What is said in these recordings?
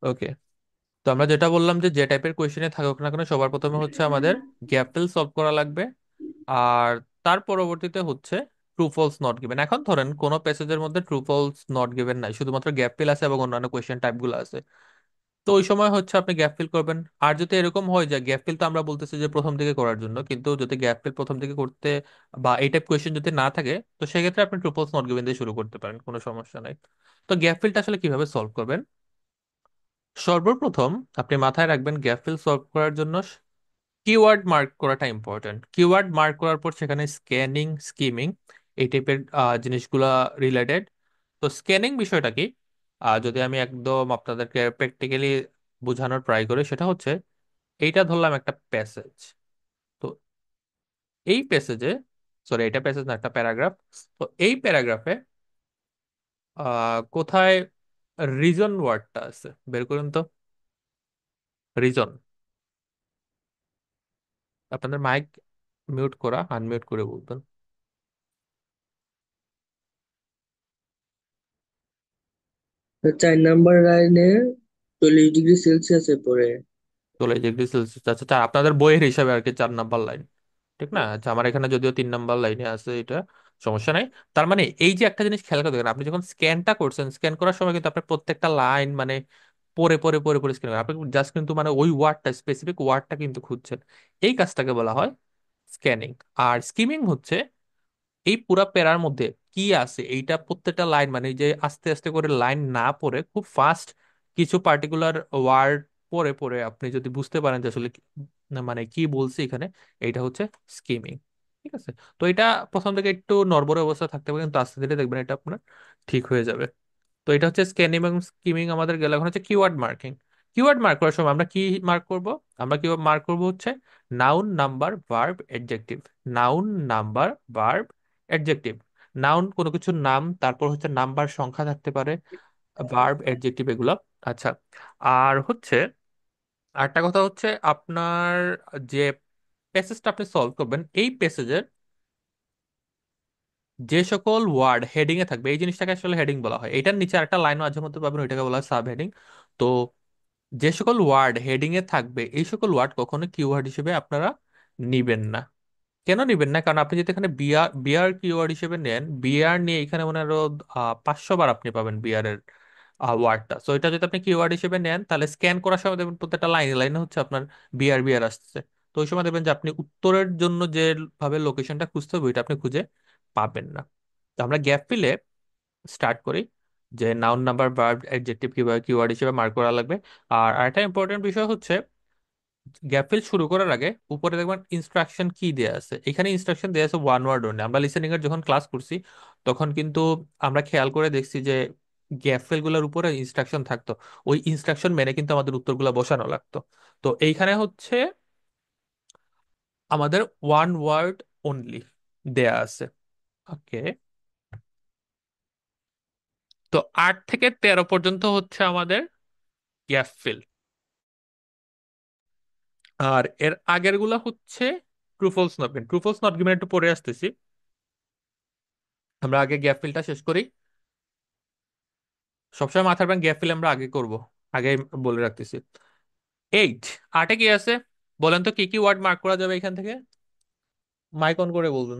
ওকে, তো আমরা যেটা বললাম যে যে টাইপের কোয়েশ্চেনে থাকুক না কেন সবার প্রথমে হচ্ছে আমাদের গ্যাপ ফিল সলভ করা লাগবে। আর তার পরবর্তীতে হচ্ছে ট্রু ফলস নট গিভেন। এখন ধরেন কোন প্যাসেজের মধ্যে ট্রু ফলস নট গিভেন নাই, শুধুমাত্র গ্যাপ ফিল আছে এবং অন্যান্য কোয়েশ্চেন টাইপগুলো আছে। তো ওই সময় হচ্ছে আপনি গ্যাপ ফিল করবেন। আর যদি এরকম হয় যে গ্যাপ ফিল তো আমরা বলতেছি যে প্রথম দিকে করার জন্য, কিন্তু যদি গ্যাপ ফিল প্রথম দিকে করতে বা এই টাইপ কোয়েশ্চেন যদি না থাকে, তো সেক্ষেত্রে আপনি ট্রু ফলস নট গিভেন দিয়ে শুরু করতে পারেন, কোনো সমস্যা নাই। তো গ্যাপ ফিলটা আসলে কিভাবে সলভ করবেন? সর্বপ্রথম আপনি মাথায় রাখবেন গ্যাপ ফিল সলভ করার জন্য কিওয়ার্ড মার্ক করাটা ইম্পর্টেন্ট। কিওয়ার্ড মার্ক করার পর সেখানে স্ক্যানিং, স্কিমিং এই টাইপের জিনিসগুলা রিলেটেড। তো স্ক্যানিং বিষয়টা কি? যদি আমি একদম আপনাদেরকে প্র্যাকটিক্যালি বোঝানোর ট্রাই করি, সেটা হচ্ছে এইটা ধরলাম একটা প্যাসেজ। তো এই প্যাসেজে, সরি এটা প্যাসেজ না, একটা প্যারাগ্রাফ। তো এই প্যারাগ্রাফে কোথায় রিজন ওয়ার্ডটা আছে বের করুন তো। রিজন। আপনাদের মাইক মিউট করা, আনমিউট করে বলবেন। তো 4 নাম্বার লাইনে 40°C পড়ে। 40°C, আচ্ছা আচ্ছা, আপনাদের বইয়ের হিসাবে আর কি 4 নাম্বার লাইন। ঠিক না? আচ্ছা, আমার এখানে যদিও 3 নাম্বার লাইনে আছে এটা, সমস্যা নাই। তার মানে এই যে একটা জিনিস খেয়াল করে দেখেন, আপনি যখন স্ক্যানটা করছেন, স্ক্যান করার সময় কিন্তু আপনার প্রত্যেকটা লাইন মানে পড়ে পড়ে পড়ে পড়ে স্ক্যান করেন আপনি, জাস্ট কিন্তু মানে ওই ওয়ার্ডটা, স্পেসিফিক ওয়ার্ডটা কিন্তু খুঁজছেন। এই কাজটাকে বলা হয় স্ক্যানিং। আর স্কিমিং হচ্ছে এই পুরা প্যারার মধ্যে কি আছে এইটা প্রত্যেকটা লাইন মানে এই যে আস্তে আস্তে করে লাইন না পড়ে খুব ফাস্ট কিছু পার্টিকুলার ওয়ার্ড পড়ে পড়ে আপনি যদি বুঝতে পারেন যে আসলে না মানে কি বলছি এখানে, এইটা হচ্ছে স্কিমিং। ঠিক আছে? তো এটা প্রথম থেকে একটু নড়বড়ে অবস্থা থাকতে পারে, কিন্তু আস্তে ধীরে দেখবেন এটা আপনার ঠিক হয়ে যাবে। তো এটা হচ্ছে স্ক্যানিং এবং স্কিমিং আমাদের গেল। এখন হচ্ছে কিওয়ার্ড মার্কিং। কিওয়ার্ড মার্ক করার সময় আমরা কি মার্ক করব? আমরা কিওয়ার্ড মার্ক করব হচ্ছে noun, number, verb, adjective. Noun, number, verb, adjective. Noun কোনো কিছুর নাম, তারপর হচ্ছে নাম্বার সংখ্যা থাকতে পারে, ভার্ব, অ্যাডজেক্টিভ এগুলো। আচ্ছা, আর হচ্ছে আরেকটা কথা হচ্ছে আপনার যে প্যাসেজটা আপনি সলভ করবেন, এই প্যাসেজের যে সকল ওয়ার্ড হেডিং এ থাকবে, এই জিনিসটাকে আসলে হেডিং বলা হয়। এটার নিচে একটা লাইন মাঝে মধ্যে পাবেন, ওইটাকে বলা হয় সাব হেডিং। তো যে সকল ওয়ার্ড হেডিং এ থাকবে, এই সকল ওয়ার্ড কখনো কিওয়ার্ড হিসেবে আপনারা নিবেন না। কেন নিবেন না? কারণ আপনি যদি এখানে বিয়ার বিয়ার কিওয়ার্ড হিসেবে নেন, বিয়ার নিয়ে এখানে মনে আরো 500 বার আপনি পাবেন বিয়ারের ওয়ার্ডটা। সো এটা যদি আপনি কিওয়ার্ড হিসেবে নেন, তাহলে স্ক্যান করার সময় দেখবেন প্রত্যেকটা লাইনে লাইনে হচ্ছে আপনার বিয়ার বিয়ার আসছে। তো ওই সময় দেখবেন যে আপনি উত্তরের জন্য যে ভাবে লোকেশনটা খুঁজতে হবে, ওইটা আপনি খুঁজে পাবেন না। তো আমরা গ্যাপ ফিলে স্টার্ট করি যে নাউন, নাম্বার, ভার্ব, অ্যাডজেক্টিভ কিভাবে কিওয়ার্ড হিসেবে মার্ক করা লাগবে। আর আরেকটা ইম্পর্টেন্ট বিষয় হচ্ছে গ্যাপ ফিল শুরু করার আগে উপরে দেখবেন ইনস্ট্রাকশন কি দেয়া আছে। এখানে ইনস্ট্রাকশন দেয়া আছে ওয়ান ওয়ার্ড অনলি। আমরা লিসেনিং এর যখন ক্লাস করছি তখন কিন্তু আমরা খেয়াল করে দেখছি যে গ্যাপ ফিল গুলোর উপরে ইনস্ট্রাকশন থাকতো। ওই ইনস্ট্রাকশন মেনে কিন্তু আমাদের উত্তরগুলো বসানো লাগতো। তো এইখানে হচ্ছে আমাদের ওয়ান ওয়ার্ড অনলি দেয়া আছে। ওকে, তো 8 থেকে 13 পর্যন্ত হচ্ছে আমাদের গ্যাপ ফিল। আর এর আগের গুলা হচ্ছে true false not given. True false not given একটু পরে আসতেছি, আমরা আগে গ্যাপ ফিলটা শেষ করি। সবসময় মাথার ব্যাংক গ্যাপ ফিল আমরা আগে করব, আগে বলে রাখতেছি। 8, 8-এ কি আছে বলেন তো? কি কি ওয়ার্ড মার্ক করা যাবে এখান থেকে? মাইক অন করে বলবেন।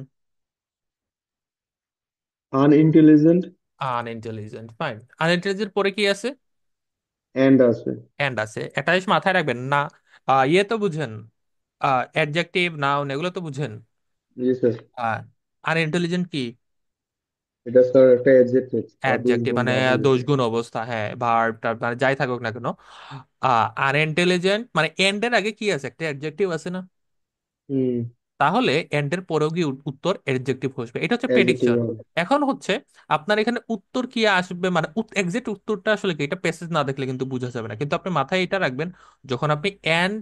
আনইন্টেলিজেন্ট। Unintelligent, fine. আনইন্টেলিজেন্ট পরে কি আছে? এন্ড আছে। এন্ড আছে। একটা জিনিস মাথায় রাখবেন না, ইয়ে তো বুঝেন, অ্যাডজেক্টিভ, নাউন এগুলো তো বুঝেন। জি স্যার। আনইন্টেলিজেন্ট কি? এটা স্যার একটা অ্যাডজেক্টিভ বা দোষ অ্যাডজেক্টিভ গুণ মানে যা বলি দোষ স্যার। গুণ অবস্থা, হ্যাঁ, ভার্ব মানে যাই থাকুক না কেন। আনইন্টেলিজেন্ট মানে এন্ড এর আগে কি আছে? একটা অ্যাডজেক্টিভ আছে না? হুম। তাহলে এন্ড এর পরেও গিয়ে উত্তর এডজেক্টিভ বসবে, এটা হচ্ছে অ্যাডজেক্টিভ প্রেডিকশন। হবে। এখন হচ্ছে আপনার এখানে উত্তর কি আসবে মানে এক্সাক্ট উত্তরটা আসলে কি, এটা প্যাসেজ না দেখলে কিন্তু বোঝা যাবে না। কিন্তু আপনি মাথায় এটা রাখবেন, যখন আপনি এন্ড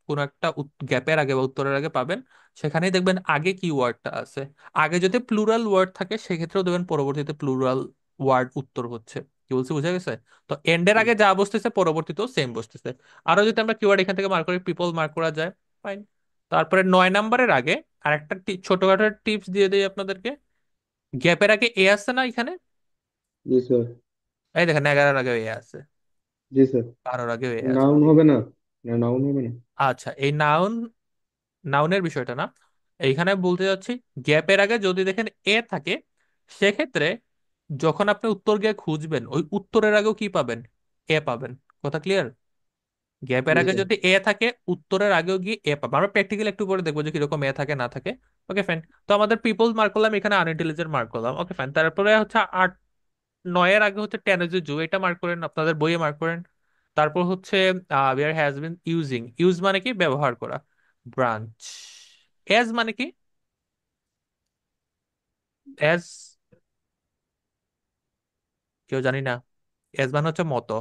কোন একটা গ্যাপের আগে বা উত্তরের আগে পাবেন, সেখানেই দেখবেন আগে কি ওয়ার্ডটা আছে। আগে যদি প্লুরাল ওয়ার্ড থাকে সেক্ষেত্রেও দেখবেন পরবর্তীতে প্লুরাল ওয়ার্ড উত্তর হচ্ছে। কি বলছি বুঝা গেছে? তো এন্ডের হুম। আগে যা বসতেছে পরবর্তীতেও সেম বসতেছে। আরো যদি আমরা কিওয়ার্ড এখান থেকে মার্ক করি, পিপল মার্ক করা যায়, ফাইন। তারপরে 9 নাম্বারের আগে আরেকটা ছোটখাটো টিপস দিয়ে দিই আপনাদেরকে। গ্যাপের আগে এ আছে না এখানে? জি স্যার। এই দেখেন 11-এর আগে এ আছে। জি স্যার। কারোর আগে এ আছে। নাউন হবে না? না, নাউন হবে না। আচ্ছা, এই নাউনের বিষয়টা না, এইখানে বলতে যাচ্ছি, গ্যাপের আগে যদি দেখেন এ থাকে, সেক্ষেত্রে যখন আপনি উত্তর গিয়ে খুঁজবেন ওই উত্তরের আগেও কি পাবেন, এ পাবেন। কথা ক্লিয়ার? গ্যাপের জি আগে স্যার। যদি এ থাকে, উত্তরের আগেও গিয়ে এ পাবেন। আমরা প্র্যাকটিক্যালি একটু পরে দেখবো যে কিরকম এ থাকে না থাকে। Okay fine. তো আমাদের পিপল মার্ক করলাম, এখানে আনইন্টেলিজেন্ট মার্ক করলাম। Okay fine. তারপরে হচ্ছে আট, নয়ের আগে হচ্ছে টেনেজে জু, এটা মার্ক করেন, আপনাদের বইয়ে মার্ক করেন। তারপর হচ্ছে bear has been using, use মানে কি ব্যবহার করা। ব্রাঞ্চ। এজ মানে কি? এজ, কেউ জানি না। এজ মানে হচ্ছে মতো।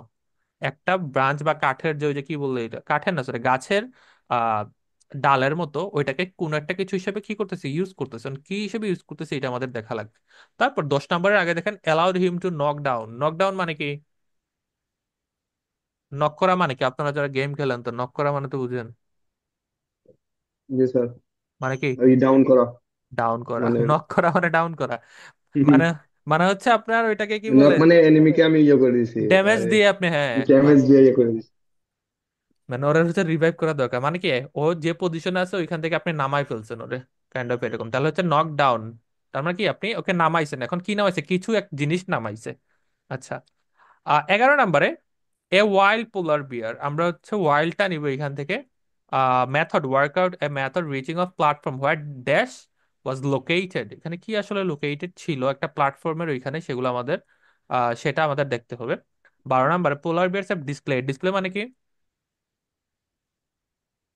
একটা ব্রাঞ্চ বা কাঠের যে, ওই যে কি বললো, এটা কাঠের না, সরি গাছের আহ ডালের মতো, ওইটাকে কোন একটা কিছু হিসেবে কি করতেছে, ইউজ করতেছে। কি হিসেবে ইউজ করতেছে এটা আমাদের দেখা লাগবে। তারপর 10 নম্বরের আগে দেখেন allowed him to knock down. Knock down মানে কি? নক করা মানে কি? আপনারা যারা গেম খেলেন তো নক করা মানে তো বুঝেন। জি স্যার। মানে কি? ওই ডাউন করা ডাউন করা। মানে। নক করা মানে ডাউন করা। মানে, মানে হচ্ছে আপনার ওইটাকে কি নক বলে, মানে এনিমিকে আমি ইয়ে করে দিছি। ড্যামেজ আরে, দিয়ে আপনি, হ্যাঁ। ড্যামেজ দিয়ে ইয়ে করে দিছি। মানে ওরা হচ্ছে রিভাইভ করা দরকার, মানে কি ও যে পজিশনে আছে ওইখান থেকে আপনি নামাই ফেলছেন ওরে, কাইন্ড অফ এরকম। তাহলে হচ্ছে নক ডাউন। তার মানে কি আপনি ওকে নামাইছেন। এখন কি নামাইছে? কিছু এক জিনিস নামাইছে। আচ্ছা। 11 নম্বরে এ ওয়াইল্ড পোলার বিয়ার, আমরা হচ্ছে ওয়াইল্ডটা নিব এখান থেকে। Method workout A method reaching of platform what dash was located, এখানে কি আসলে লোকেটেড ছিল একটা প্ল্যাটফর্মের ওইখানে, সেগুলো আমাদের সেটা আমাদের দেখতে হবে। 12 নম্বরে পোলার বিয়ার্স ডিসপ্লে, ডিসপ্লে মানে কি?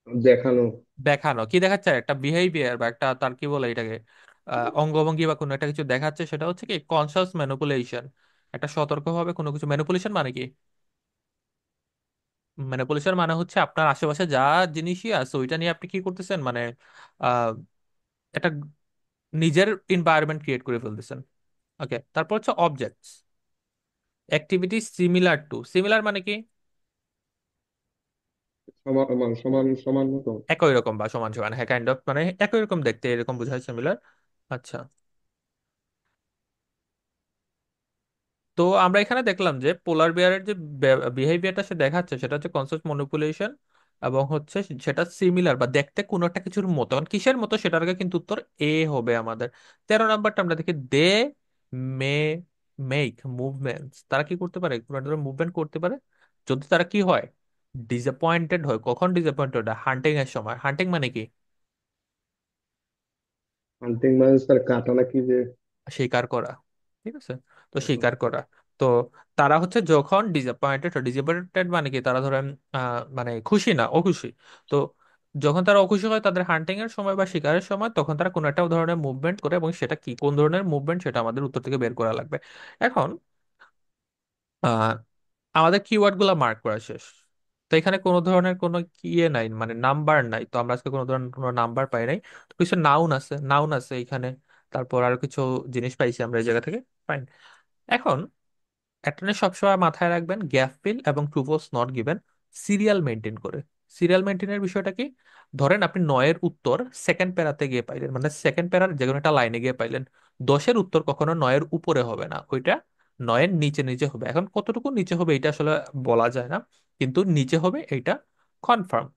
দেখানো। দেখানো। কি দেখাচ্ছে? একটা বিহেভিয়ার বা একটা, তার কি বলে এটাকে, অঙ্গভঙ্গি বা কোনো একটা কিছু দেখাচ্ছে, সেটা হচ্ছে কি কনসাস ম্যানিপুলেশন। একটা সতর্কভাবে কোনো কিছু ম্যানিপুলেশন মানে কি? ম্যানিপুলেশন মানে হচ্ছে আপনার আশেপাশে যা জিনিসই আছে ওইটা নিয়ে আপনি কি করতেছেন, মানে আহ একটা নিজের এনভায়রনমেন্ট ক্রিয়েট করে ফেলতেছেন। ওকে, তারপর হচ্ছে objects activity similar to, similar মানে কি? সমান সমান সমান সমান মতো। একই রকম বা সমান সমান, হ্যাঁ, কাইন্ড অফ, মানে একই রকম দেখতে, এরকম বোঝায় সিমিলার। আচ্ছা। তো আমরা এখানে দেখলাম যে পোলার বিয়ারের যে বিহেভিয়ারটা সে দেখাচ্ছে সেটা হচ্ছে কনসেপ্ট ম্যানিপুলেশন, এবং হচ্ছে সেটা সিমিলার বা দেখতে কোনো একটা কিছুর মতো। এখন কিসের মতো সেটার আগে কিন্তু উত্তর এ হবে আমাদের। 13 নম্বরটা আমরা দেখি দে মে মেক মুভমেন্টস, তারা কি করতে পারে, কোনো একটা মুভমেন্ট করতে পারে যদি তারা কি হয়, ডিসঅ্যাপয়েন্টেড হয়। কখন ডিসঅ্যাপয়েন্টেড হয়? হান্টিং এর সময়। হান্টিং মানে কি? হান্টিং মানে স্যার কাটা নাকি যে? স্বীকার করা। ঠিক আছে, তো স্বীকার করা। তো তারা হচ্ছে যখন ডিসঅ্যাপয়েন্টেড হয়, ডিসঅ্যাপয়েন্টেড মানে কি, তারা ধরেন মানে খুশি না, অখুশি। তো যখন তারা অখুশি হয় তাদের হান্টিং এর সময় বা শিকারের সময়, তখন তারা কোনো একটা ধরনের মুভমেন্ট করে, এবং সেটা কি কোন ধরনের মুভমেন্ট সেটা আমাদের উত্তর থেকে বের করা লাগবে। এখন আহ আমাদের কিওয়ার্ড গুলা মার্ক করা শেষ। তো এখানে কোনো ধরনের কোনো ইয়ে নাই, মানে নাম্বার নাই, তো আমরা আজকে কোনো ধরনের কোনো নাম্বার পাই নাই। তো কিছু নাউন আছে, নাউন আছে এখানে। তারপর আরো কিছু জিনিস পাইছি আমরা এই জায়গা থেকে। ফাইন। এখন একটা জিনিস সবসময় মাথায় রাখবেন, গ্যাপ ফিল এবং true false not given serial maintain করে। সিরিয়াল মেনটেনের বিষয়টা কি? ধরেন আপনি 9-এর উত্তর সেকেন্ড প্যারাতে গিয়ে পাইলেন, মানে সেকেন্ড প্যারার যে কোনো একটা লাইনে গিয়ে পাইলেন। 10-এর উত্তর কখনো 9-এর উপরে হবে না, ওইটা 9-এর নিচে নিচে হবে। এখন কতটুকু নিচে হবে এটা আসলে বলা যায় না, কিন্তু নিচে হবে এইটা কনফার্ম।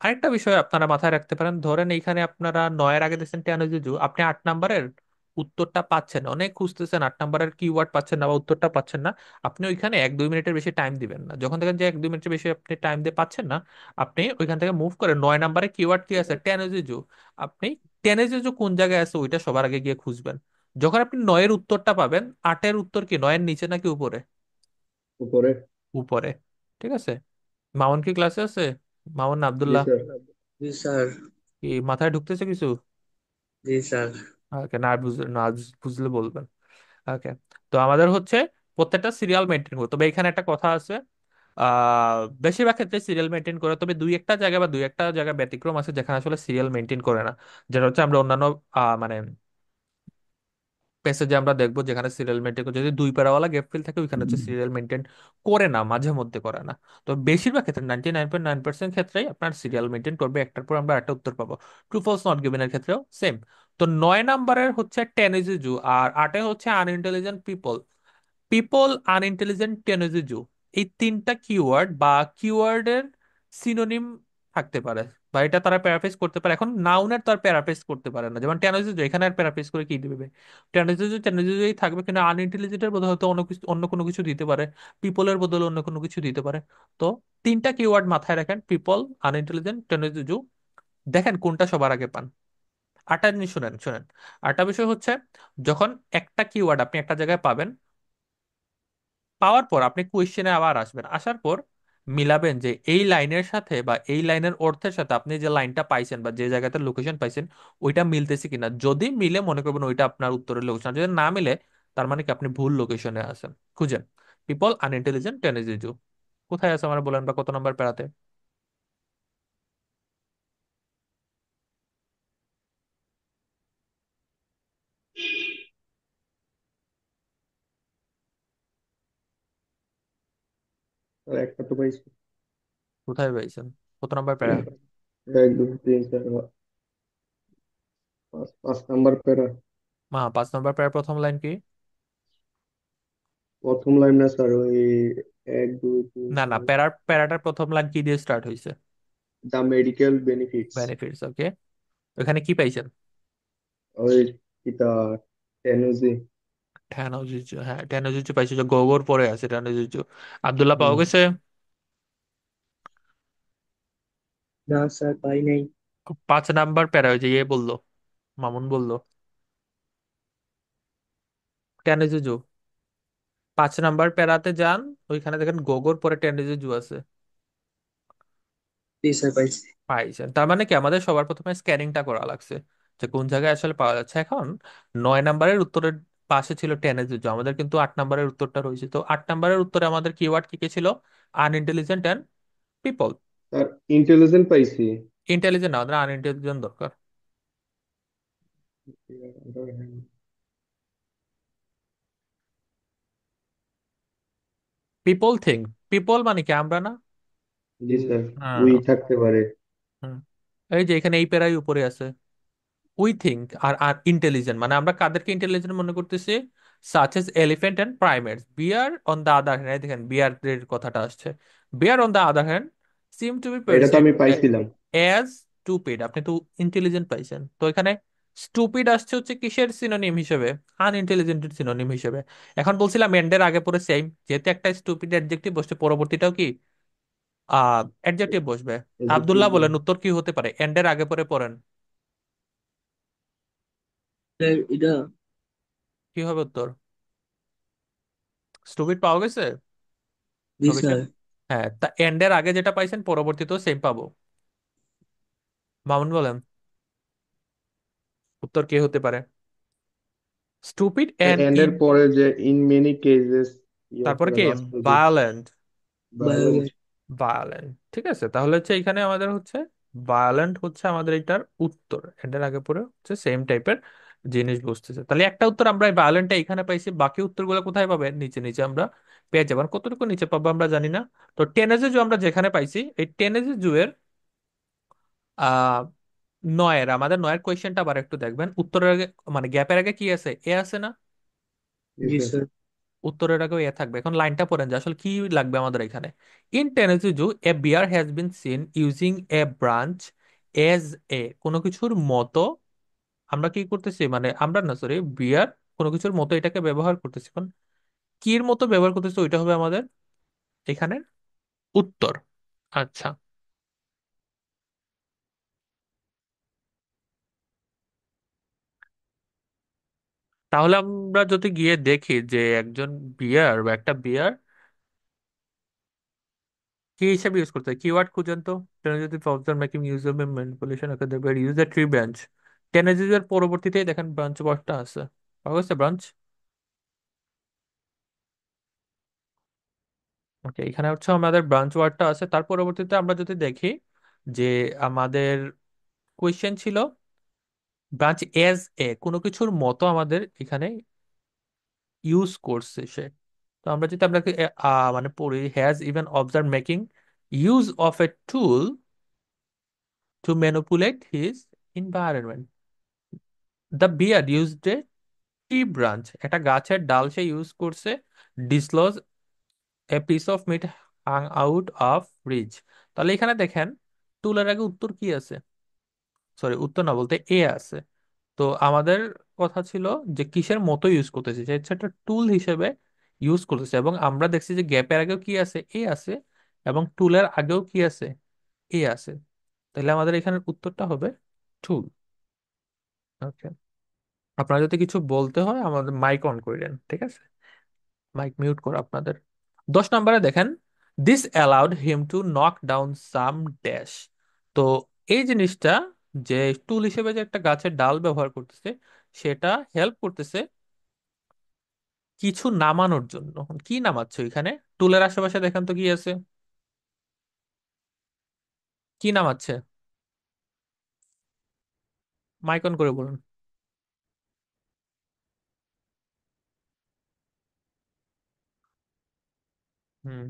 আরেকটা বিষয় আপনারা মাথায় রাখতে পারেন, ধরেন এইখানে আপনারা 9-এর আগে দিচ্ছেন টেনজিজু, আপনি 8 নম্বরের উত্তরটা পাচ্ছেন না, অনেক খুঁজতেছেন, 8 নম্বরের কিওয়ার্ড পাচ্ছেন না বা উত্তরটা পাচ্ছেন না। আপনি ওইখানে 1-2 মিনিটের বেশি টাইম দিবেন না। যখন দেখেন যে 1-2 মিনিটের বেশি আপনি টাইম দিয়ে পাচ্ছেন না, আপনি ওইখান থেকে মুভ করে 9 নম্বরে কিওয়ার্ড কি আছে, টেনজিজু, আপনি টেনজিজু কোন জায়গায় আছে ওইটা সবার আগে গিয়ে খুঁজবেন। যখন আপনি 9-এর উত্তরটা পাবেন, 8-এর উত্তর কি 9-এর নিচে নাকি উপরে? উপরে। উপরে। ঠিক আছে। মামুন কি ক্লাসে আছে? মামুন না জি আব্দুল্লাহ? স্যার। জি স্যার। কি মাথায় ঢুকতেছে কিছু? জি স্যার। ওকে, না বুঝলে, না বুঝলে বলবেন। ওকে। তো আমাদের হচ্ছে প্রত্যেকটা সিরিয়াল মেনটেন করতে, তবে এখানে একটা কথা আছে, বেশিরভাগ ক্ষেত্রে সিরিয়াল মেনটেন করে, তবে দুই একটা জায়গা বা দুই একটা জায়গা ব্যতিক্রম আছে যেখানে আসলে সিরিয়াল মেনটেন করে না। যেটা হচ্ছে আমরা অন্যান্য মানে প্যাসেজে আমরা দেখবো যেখানে সিরিয়াল মেনটেন করে, যদি দুই প্যারাওয়ালা গ্যাপ ফিল থাকে ওইখানে হচ্ছে সিরিয়াল মেনটেন করে না, মাঝে মধ্যে করে না। তো বেশিরভাগ ক্ষেত্রে 99.9% ক্ষেত্রেই আপনার সিরিয়াল মেনটেন করবে, একটার পর আমরা একটা উত্তর পাবো। ট্রু ফলস নট গিভেন এর ক্ষেত্রেও সেম। তো 9 নম্বরের হচ্ছে টেনিজিজু, আর 8-এ হচ্ছে আনইন্টেলিজেন্ট পিপল। পিপল আনইন্টেলিজেন্ট টেনিজিজু, এই তিনটা কিওয়ার্ড বা কিওয়ার্ডের সিনোনিম থাকতে পারে, বা এটা তারা প্যারাফ্রেজ করতে পারে। এখন নাউনের তো আর প্যারাফ্রেজ করতে পারে না, যেমন টেনোজিজ, এখানে আর প্যারাফ্রেজ করে কি দিবে? টেনোজিজ টেনোজিজই থাকবে, কিন্তু আনইন্টেলিজেন্টের বদলে হয়তো অন্য কিছু, অন্য কোনো কিছু দিতে পারে, পিপলের বদলে অন্য কোনো কিছু দিতে পারে। তো তিনটা কিওয়ার্ড মাথায় রাখেন, পিপল, আনইন্টেলিজেন্ট, টেনোজিজু। দেখেন কোনটা সবার আগে পান। আটটা জিনিস শুনেন শুনেন। আটটা বিষয় হচ্ছে, যখন একটা কিওয়ার্ড আপনি একটা জায়গায় পাবেন, পাওয়ার পর আপনি কোয়েশ্চেনে আবার আসবেন, আসার পর মিলাবেন যে এই লাইনের সাথে বা এই লাইনের অর্থের সাথে আপনি যে লাইনটা পাইছেন বা যে জায়গাতে লোকেশন পাইছেন ওইটা মিলতেছে কিনা। যদি মিলে মনে করবেন ওইটা আপনার উত্তরের লোকেশন, যদি না মিলে তার মানে কি আপনি ভুল লোকেশনে আছেন। খুঁজেন, পিপল, আনইন্টেলিজেন্ট, টেনিজিজু কোথায় আছে আমার বলেন, বা কত নম্বর প্যারাতে? আর একটা তো পাইছি। কোথায় পাইছেন? কত নম্বর প্যারা? এক দুই তিন চার পাঁচ, 5 নাম্বার প্যারা। 5 নম্বর প্যারা প্রথম লাইন কি? প্রথম লাইন না স্যার, ওই এক দুই তিন না না, চার। প্যারাটার প্রথম লাইন কি দিয়ে স্টার্ট হয়েছে? The medical benefits. বেনিফিটস, ওকে। ওখানে কি পাইছেন? ওই কিতা, টেনুজি। ঠ্যানোজিচু, হ্যাঁ ঠ্যানোজিচু পাইছো, যে গোবর পরে আছে ঠ্যানোজিচু। আব্দুল্লাহ পাওয়া হুম। গেছে? না স্যার পাই নাই। 5 নাম্বার প্যারা, ওই যে ইয়ে বললো, মামুন বললো, ঠ্যানোজিচু। 5 নাম্বার প্যারাতে যান, ওইখানে দেখেন গোগর পরে ঠ্যানোজিচু আছে। জি স্যার পাইছি। পাইছেন, তার মানে কি আমাদের সবার প্রথমে স্ক্যানিংটা করা লাগছে যে কোন জায়গায় আসলে পাওয়া যাচ্ছে। এখন 9 নাম্বারের উত্তরের পাশে ছিল টেনেজুজু, আমাদের কিন্তু 8 নাম্বারের উত্তরটা রয়েছে। তো 8 নাম্বারের উত্তরে আমাদের কিওয়ার্ড কি কি ছিল? Unintelligent and people. Sir intelligent পাইছি। ইন্টেলিজেন্ট না, আমাদের আনইন্টেলিজেন্ট দরকার। পিপল থিঙ্ক, পিপল মানে কি আমরা না? জি স্যার। উই হ্যাঁ। থাকতে পারে। হুম। এই যে এখানে এই প্যারাই উপরে আছে, উই থিঙ্ক। আর আর ইন্টেলিজেন্ট মানে আমরা কাদেরকে ইন্টেলিজেন্ট মনে করতেছি? Such as elephant and primates. Bear on the other hand, দেখেন বিয়ার এর কথাটা আসছে। Bear on the other hand seem to be এটা তো পারসিভড আমি পাইছিলাম। As stupid. আপনি তো ইন্টেলিজেন্ট পাইছেন, তো এখানে স্টুপিড আসছে হচ্ছে কিসের সিনোনিম হিসেবে? আনইন্টেলিজেন্টের সিনোনিম হিসেবে। এখন বলছিলাম এন্ডের আগে পরে সেম, যেহেতু একটা স্টুপিড অ্যাডজেক্টিভ বসছে, পরবর্তীটাও কি অ্যাডজেক্টিভ বসবে। Adjective আব্দুল্লাহ দিয়ে। বলেন উত্তর কি হতে পারে, এন্ডের আগে পরে পড়েন। স্যার এটা। কি হবে উত্তর? স্টুপিড পাওয়া গেছে জি লোকেশন? স্যার। হ্যাঁ, তা এন্ডের আগে যেটা পাইছেন পরবর্তীতেও সেম পাবো। মামুন বলেন উত্তর কি হতে পারে? স্টুপিড এন্ড এন্ড এর ইন, পরে যে ইন মেনি কেসেস, ইয়া তারপরে করে কি? লাস্টে যে ভায়োলেন্ট। ভায়োলেন্স। বায়োলজি। ভায়োলেন্ট, ঠিক আছে, তাহলে হচ্ছে এখানে আমাদের হচ্ছে ভায়োলেন্ট হচ্ছে আমাদের এটার উত্তর। এন্ডের আগে পরে হচ্ছে সেম টাইপের জিনিস বসতেছে, তাহলে একটা উত্তর আমরা ভায়োলেন্টটা এখানে পাইছি, বাকি উত্তরগুলো কোথায় পাবেন? নিচে নিচে আমরা পেয়ে যাবেন। কতটুকু নিচে পাবো আমরা জানি না। তো টেনেজে জু আমরা যেখানে পাইছি, এই টেনেজে জু এর আহ নয়ের, আমাদের নয়ের কোয়েশ্চেনটা আবার একটু দেখবেন। উত্তরের আগে মানে গ্যাপের আগে কি আছে? এ আছে না? জি জি স্যার। স্যার। উত্তরের আগেও এ থাকবে। এখন লাইনটা পড়েন যে আসলে কি লাগবে আমাদের এখানে। In Tennessee zoo a bear has been seen using a branch as a, কোনো কিছুর মতো আমরা কি করতেছি, মানে আমরা না, সরি, বিয়ার কোনো কিছুর মতো এটাকে ব্যবহার করতেছি। এখন কির মতো ব্যবহার করতেছি, ওইটা হবে আমাদের এখানে উত্তর। আচ্ছা, তাহলে আমরা যদি গিয়ে দেখি যে একজন বিয়ার বা একটা বিয়ার কি হিসেবে ইউজ করতে হয়, কিওয়ার্ড খুঁজেন তো। টেনেজিভ observe making use of manipulation, okay দেখবেন ইউজ এ ট্রি ব্রাঞ্চ। টেনেজিভের পরবর্তীতেই দেখেন ব্রাঞ্চ ওয়ার্ডটা আছে, পাওয়া গেছে ব্রাঞ্চ। ওকে, এখানে হচ্ছে আমাদের ব্রাঞ্চ ওয়ার্ডটা আছে। তার পরবর্তীতে আমরা যদি দেখি যে আমাদের কোয়েশ্চেন ছিল ব্রাঞ্চ এজ এ, কোনো কিছুর মতো আমাদের এখানে ইউজ করছে সে। তো আমরা যদি আপনাকে মানে পড়ি, has even observe making use of a tool to manipulate his environment. The bear used a tree branch, একটা গাছের ডাল সে ইউজ করছে disclose a piece of meat hung out of reach. তাহলে এখানে দেখেন টুলের আগে উত্তর কি আছে, সরি উত্তর না বলতে এ আছে। তো আমাদের কথা ছিল যে কিসের মতো ইউজ করতেছে, সে হচ্ছে একটা টুল হিসেবে ইউজ করতেছে, এবং আমরা দেখছি যে গ্যাপের আগেও কি আছে, এ আছে, এবং টুলের আগেও কি আছে, এ আছে। তাহলে আমাদের এখানের উত্তরটা হবে টুল। ওকে, আপনারা যদি কিছু বলতে হয় আমাদের মাইক অন করেন, ঠিক আছে? মাইক মিউট করো আপনাদের। 10 নম্বরে দেখেন, this allowed him to knock down some dash. তো এই জিনিসটা, যে টুল হিসেবে যে একটা গাছের ডাল ব্যবহার করতেছে, সেটা হেল্প করতেছে কিছু নামানোর জন্য। কি নামাচ্ছে এখানে? টুলের আশেপাশে দেখেন তো কি আছে, কি নামাচ্ছে? মাইক অন করে বলুন। হুম,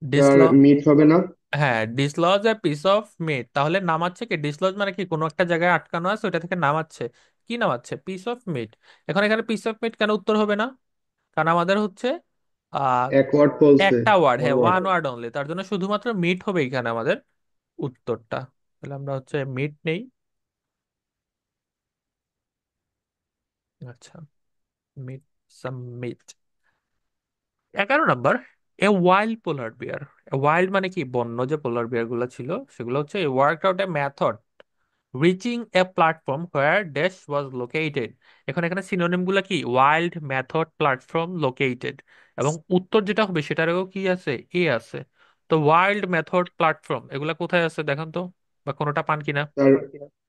স্যার ডিসল মিট হবে না? হ্যাঁ, dislodge A piece of meet. তাহলে নামাচ্ছে কি? ডিসলজ মানে কি, কোনো একটা জায়গায় আটকানো আছে ওইটা থেকে নামাচ্ছে। কি নামাচ্ছে? Piece of meet. এখন এখানে পিস অফ মিট কেন উত্তর হবে না? কারণ আমাদের হচ্ছে আহ এক ওয়ার্ড বলছে। একটা ওয়ার্ড, ওয়ান হ্যাঁ ওয়ার্ড। ওয়ান ওয়ার্ড অনলি, তার জন্য শুধুমাত্র মিট হবে এখানে আমাদের উত্তরটা। তাহলে আমরা হচ্ছে মিট নেই। আচ্ছা, মিট, সাম মিট। 11 নম্বর, a wild polar bear. Wild মানে কি, বন্য যে পোলার বিয়ার গুলো ছিল সেগুলো হচ্ছে work out A method reaching A platform where dash was located. এখন এখানে সিনোনিম গুলা কি, ওয়াইল্ড, মেথড, প্ল্যাটফর্ম, লোকেটেড। এবং উত্তর যেটা হবে সেটারও কি আছে, এ আছে। তো ওয়াইল্ড, মেথড, প্ল্যাটফর্ম এগুলা কোথায় আছে দেখেন তো, বা কোনোটা পান কিনা? স্যার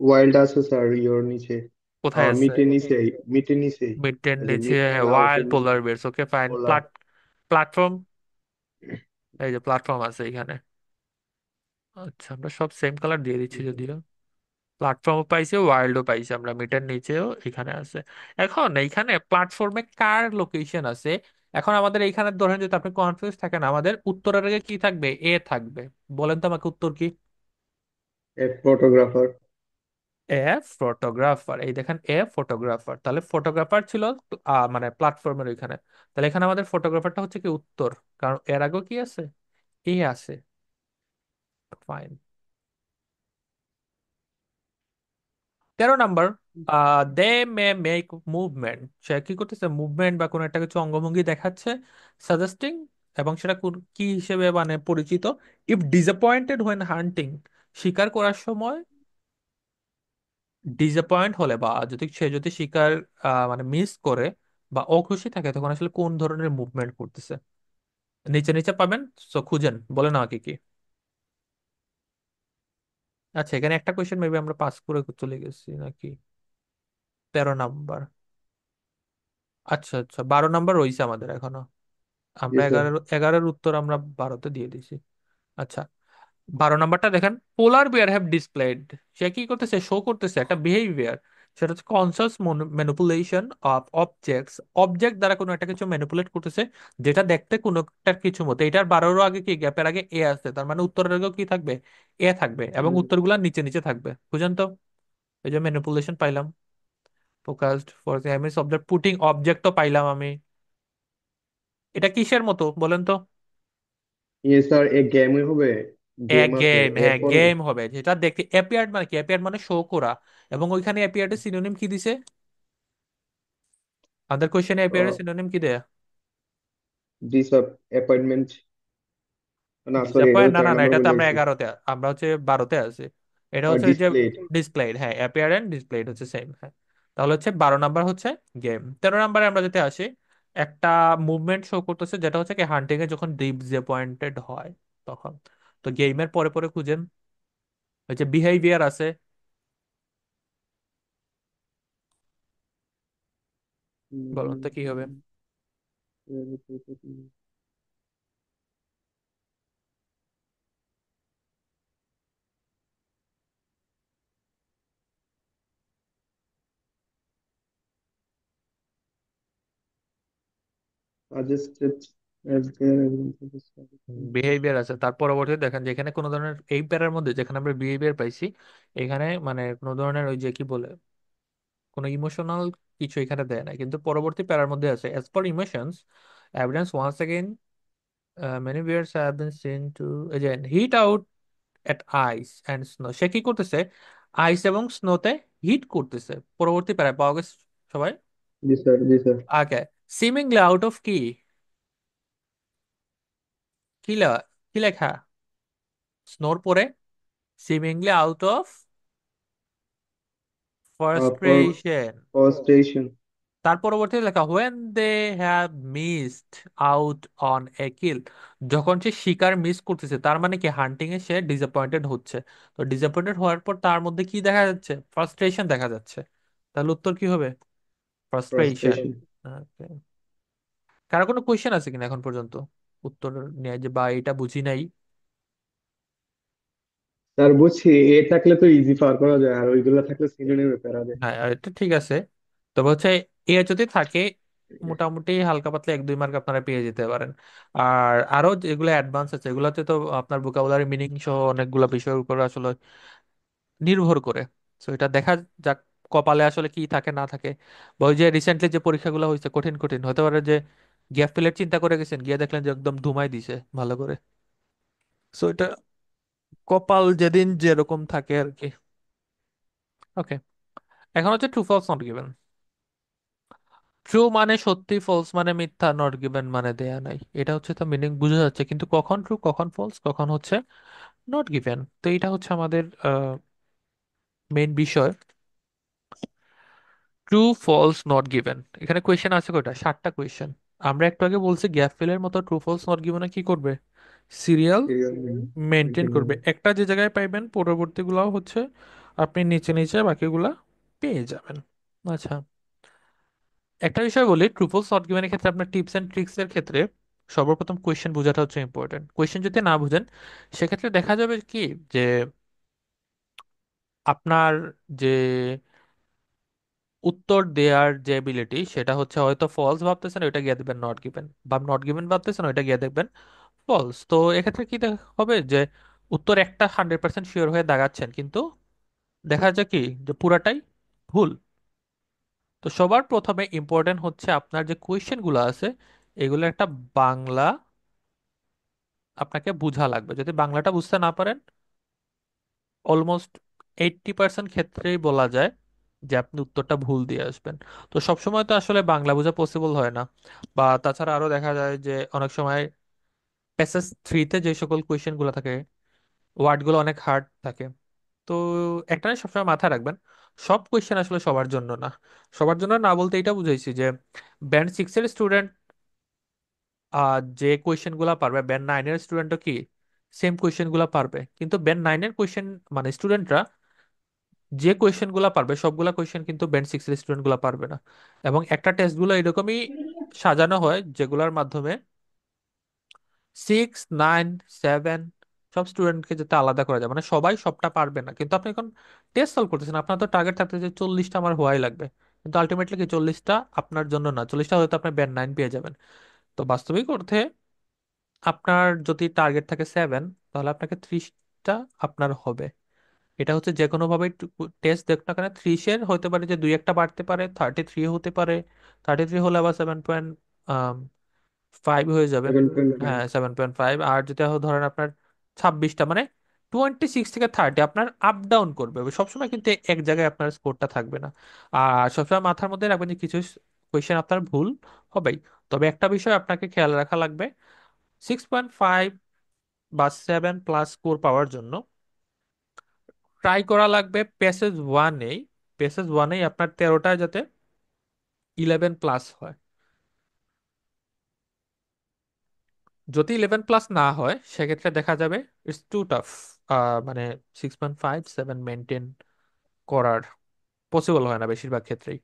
ওয়াইল্ড আছে স্যার, ইয়োর নিচে। কোথায় আছে? মিটের নিচে। মিটের নিচে। মিডটেন এই যে নিচে, মিট মানে ওয়াইল্ড আউটের নিচে। পোলার বিয়ার্স, ওকে ফাইন। পোলার। প্ল্যাটফর্ম, এই যে প্ল্যাটফর্ম আছে এখানে। আচ্ছা, আমরা সব সেম কালার দিয়ে দিচ্ছি যদিও। প্ল্যাটফর্মও পাইছি, ওয়াইল্ডও পাইছি, আমরা মিটার নিচেও এখানে আছে। এখন এইখানে প্ল্যাটফর্মে কার লোকেশন আছে? এখন আমাদের এইখানে ধরেন যদি আপনি কনফিউজ থাকেন, আমাদের উত্তরের আগে কি থাকবে, এ থাকবে। বলেন তো আমাকে উত্তর কি? A photographer. এ ফটোগ্রাফার, এই দেখেন এ ফটোগ্রাফার, তাহলে ফটোগ্রাফার ছিল মানে প্ল্যাটফর্মের ওইখানে। তাহলে এখানে আমাদের ফটোগ্রাফারটা হচ্ছে কি উত্তর, কারণ এর আগেও কি আছে, এ আছে। ফাইন। 13 নম্বর, দে মে মেক মুভমেন্ট। সে কি করতেছে, মুভমেন্ট বা কোনো একটা কিছু অঙ্গভঙ্গি দেখাচ্ছে, সাজেস্টিং, এবং সেটা কি হিসেবে মানে পরিচিত, ইফ ডিসঅ্যাপয়েন্টেড হোয়েন হান্টিং। শিকার করার সময় ডিসঅ্যাপয়েন্ট হলে, বা যদি শিকার মানে মিস করে বা অখুশি থাকে, তখন আসলে কোন ধরনের মুভমেন্ট করতেছে? নিচে নিচে পাবেন, সো খুঁজেন, বলেন আমাকে কি। আচ্ছা, এখানে একটা কোয়েশ্চেন মেবি আমরা পাস করে চলে গেছি নাকি? 13 নম্বর। আচ্ছা আচ্ছা, 12 নম্বর রয়েছে আমাদের এখনো। জি আমরা স্যার। 11-এর উত্তর আমরা 12-তে দিয়ে দিছি। আচ্ছা, 12 নম্বরটা দেখেন, পোলার বিয়ার হ্যাভ ডিসপ্লেড। সে কি করতেছে, শো করতেছে একটা বিহেভিয়ার, সেটা হচ্ছে conscious manipulation of objects. Object দ্বারা কোনো একটা কিছু ম্যানিপুলেট করতেছে, যেটা দেখতে কোনো একটা কিছু মতো। এটার 12-এর আগে কি, গ্যাপের আগে এ আছে, তার মানে উত্তরের আগেও কি থাকবে, এ থাকবে, এবং উত্তরগুলো নিচে নিচে থাকবে। বুঝেন তো? এই যে ম্যানিপুলেশন পাইলাম, focused for the image of the putting অবজেক্টও পাইলাম আমি। এটা কিসের মতো বলেন তো? ইয়ে স্যার, এ গেমই হবে। এক গেম আছে গেম, হ্যাঁ এরপরে। গেম হবে, যেটা দেখতে অ্যাপিয়ার্ড মানে কি, অ্যাপিয়ার্ড মানে শো করা। এবং ওইখানে অ্যাপিয়ার্ডের সিনোনিম কি দিছে? আমাদের কোশ্চেনে অ্যাপিয়ার্ডের সিনোনিম কি দেয়া? ডিসঅ্যাপয়েন্টমেন্ট। না সরি, এটা ডিসঅ্যাপয়েন্ট, তো না না চার না, নাম্বার এটা তো বলে আমরা গেছি। 11-তে, আমরা হচ্ছে 12-তে আছি। এটা হচ্ছে ওই যে ডিসপ্লেড। ডিসপ্লেড, হ্যাঁ অ্যাপিয়ার এন্ড ডিসপ্লেড হচ্ছে সেম, হ্যাঁ। তাহলে হচ্ছে 12 নম্বর হচ্ছে গেম। 13 নম্বরে আমরা যেতে আসি, একটা মুভমেন্ট শো করতেছে, যেটা হচ্ছে কি হান্টিং এ যখন ডিসঅ্যাপয়েন্টেড হয় তখন। তো গেমের পরে পরে খুঁজেন, হচ্ছে বিহেভিয়ার আছে। বলুন তো কি হবে? suggested as their evidence of behaviour আছে, তার পরবর্তীতে দেখেন যেখানে কোনো ধরনের এই প্যারার মধ্যে যেখানে আমরা বিহেভিয়ার পাইছি, এখানে মানে কোনো ধরনের ওই যে কি বলে, কোনো ইমোশনাল কিছু এখানে দেয় না, কিন্তু পরবর্তী প্যারার মধ্যে আছে, as per emotions evidence once again Many bears have been seen to again heat out at ice and snow. সে কি করতেছে? আইস এবং স্নোতে হিট করতেছে। পরবর্তী প্যারায় পাওয়া গেছে সবাই। জি স্যার, জি স্যার। আগে সিমিংলি আউট অফ কি, কি কি লেখা স্নোর পরে? Seemingly out of for frustration. Forestation. তার পরবর্তী লেখা when they have missed out on a kill. যখন সে শিকার মিস করতেছে তার মানে কি হান্টিং এ সে ডিসঅ্যাপয়েন্টেড হচ্ছে। তো ডিসঅ্যাপয়েন্টেড হওয়ার পর তার মধ্যে কি দেখা যাচ্ছে? ফ্রাস্ট্রেশন দেখা যাচ্ছে। তাহলে উত্তর কি হবে? ফ্রাস্ট্রেশন। ফরেস্টেশন। কারো কোনো কোয়েশ্চেন আছে কিনা এখন পর্যন্ত উত্তর নিয়ে, যে বা এটা বুঝি নাই? স্যার বুঝছি, এ থাকলে তো ইজি পার করা যায়, আর ওইগুলো থাকলে সিনোনিমে পেরা যায়। হ্যাঁ এটা ঠিক আছে। তবে হচ্ছে এ যদি থাকে মোটামুটি হালকা পাতলা 1-2 মার্ক আপনারা পেয়ে যেতে পারেন। আর আরো যেগুলো অ্যাডভান্স আছে এগুলোতে তো আপনার ভোকাবুলারি মিনিং সহ অনেকগুলো বিষয়ের উপর আসলে নির্ভর করে। তো এটা দেখা যাক কপালে আসলে কি থাকে না থাকে। বা ওই যে রিসেন্টলি যে পরীক্ষাগুলো হয়েছে কঠিন কঠিন হতে পারে যে গ্যাপ ফিলের চিন্তা করে গেছেন, গিয়ে দেখলেন যে একদম ধুমাই দিছে ভালো করে। সো এটা কপাল যেদিন যেরকম থাকে আর কি। ওকে, এখন হচ্ছে true false not given. True মানে সত্যি, ফলস মানে মিথ্যা, নট গিভেন মানে দেয়া নাই। এটা হচ্ছে তো মিনিং বোঝা যাচ্ছে, কিন্তু কখন ট্রু কখন ফলস কখন হচ্ছে নট গিভেন, তো এটা হচ্ছে আমাদের মেইন বিষয়। ট্রু ফলস নট গিভেন, এখানে কোয়েশ্চেন আছে কয়টা? 7টা কোয়েশ্চেন। আমরা একটু আগে বলছি গ্যাপ ফিলের মতো ট্রু ফলস নট গিভেনে কি করবে? সিরিয়াল সিরিয়াল মেনটেন মেনটেন করবে। হবে। একটা যে জায়গায় পাইবেন পরবর্তীগুলো হচ্ছে আপনি নিচে নিচে বাকিগুলা পেয়ে যাবেন। আচ্ছা, একটা বিষয় বলি, ট্রুফলস নট গিভেনের ক্ষেত্রে আপনার টিপস এন্ড ট্রিক্স এর ক্ষেত্রে সর্বপ্রথম কোয়েশ্চেন বোঝাটা হচ্ছে ইম্পর্টেন্ট। কোয়েশ্চেন যদি না বুঝেন সেক্ষেত্রে দেখা যাবে কি যে আপনার যে উত্তর দেওয়ার যে এবিলিটি সেটা হচ্ছে হয়তো ফলস ভাবতেছেন ওইটা গিয়ে দেখবেন নট গিভেন, বা নট গিভেন ভাবতেছেন ওইটা গিয়ে দেখবেন ফলস। তো এক্ষেত্রে কি হবে যে উত্তর একটা 100% শিওর হয়ে দাগাচ্ছেন কিন্তু দেখা যায় কি যে পুরাটাই ভুল। তো সবার প্রথমে ইম্পর্টেন্ট হচ্ছে আপনার যে কোয়েশ্চেন গুলো আছে এগুলো একটা বাংলা আপনাকে বুঝা লাগবে। যদি বাংলাটা বুঝতে না পারেন অলমোস্ট 80% ক্ষেত্রেই বলা যায় যে আপনি উত্তরটা ভুল দিয়ে আসবেন। তো সবসময় তো আসলে বাংলা বোঝা পসিবল হয় না। বা তাছাড়া আরো দেখা যায় যে অনেক সময় প্যাসেজ থ্রিতে যে সকল কোয়েশ্চেন গুলো থাকে ওয়ার্ড গুলো অনেক হার্ড থাকে। তো একটা জিনিস সবসময় মাথায় রাখবেন, সব কোয়েশ্চেন আসলে সবার জন্য না। সবার জন্য না বলতে এটা বুঝাইছি যে ব্যান্ড 6 এর স্টুডেন্ট যে কোয়েশ্চেন গুলা পারবে ব্যান্ড 9 এর স্টুডেন্টও কি সেম কোয়েশ্চেন গুলা পারবে, কিন্তু ব্যান্ড 9 এর কোয়েশ্চেন মানে স্টুডেন্টরা যে কোয়েশ্চেন গুলা পারবে সবগুলা কোয়েশ্চেন কিন্তু ব্যান্ড 6 এর স্টুডেন্ট গুলা পারবে না। এবং একটা টেস্ট গুলো এরকমই সাজানো হয় যেগুলোর মাধ্যমে 6, 9, 7 সব স্টুডেন্টকে যাতে আলাদা করা যায়, মানে সবাই সবটা পারবে না। কিন্তু আপনি এখন টেস্ট সলভ করতেছেন, আপনার তো টার্গেট থাকতে যে 40টা আমার হওয়াই লাগবে, কিন্তু আলটিমেটলি কি 40টা আপনার জন্য না, 40টা হয়তো আপনি ব্যান্ড 9 পেয়ে যাবেন। তো বাস্তবিক অর্থে আপনার যদি টার্গেট থাকে 7 তাহলে আপনাকে 30টা আপনার হবে। এটা হচ্ছে যে কোনো ভাবে টেস্ট দেখ না কেন 30 হতে পারে যে দুই একটা বাড়তে পারে, 33 হতে পারে। 33 হলে আবার 7.5 হয়ে যাবে। 7.5। হ্যাঁ 7.5। আর যেটা ধরেন আপনার 26টা মানে 26 থেকে 30 আপনার আপ ডাউন করবে সবসময়, কিন্তু এক জায়গায় আপনার স্কোরটা থাকবে না। আর সবসময় মাথার মধ্যে রাখবেন যে কিছু কোয়েশ্চেন আপনার ভুল হবেই। তবে একটা বিষয় আপনাকে খেয়াল রাখা লাগবে, 6.5 বা 7+ স্কোর পাওয়ার জন্য ট্রাই করা লাগবে প্যাসেজ ওয়ানেই আপনার 13টায় যাতে 11+ হয়। যদি 11+ না হয় সেক্ষেত্রে দেখা যাবে ইটস টু টাফ, মানে 6.5 7 মেনটেন করার পসিবল হয় না বেশিরভাগ ক্ষেত্রেই।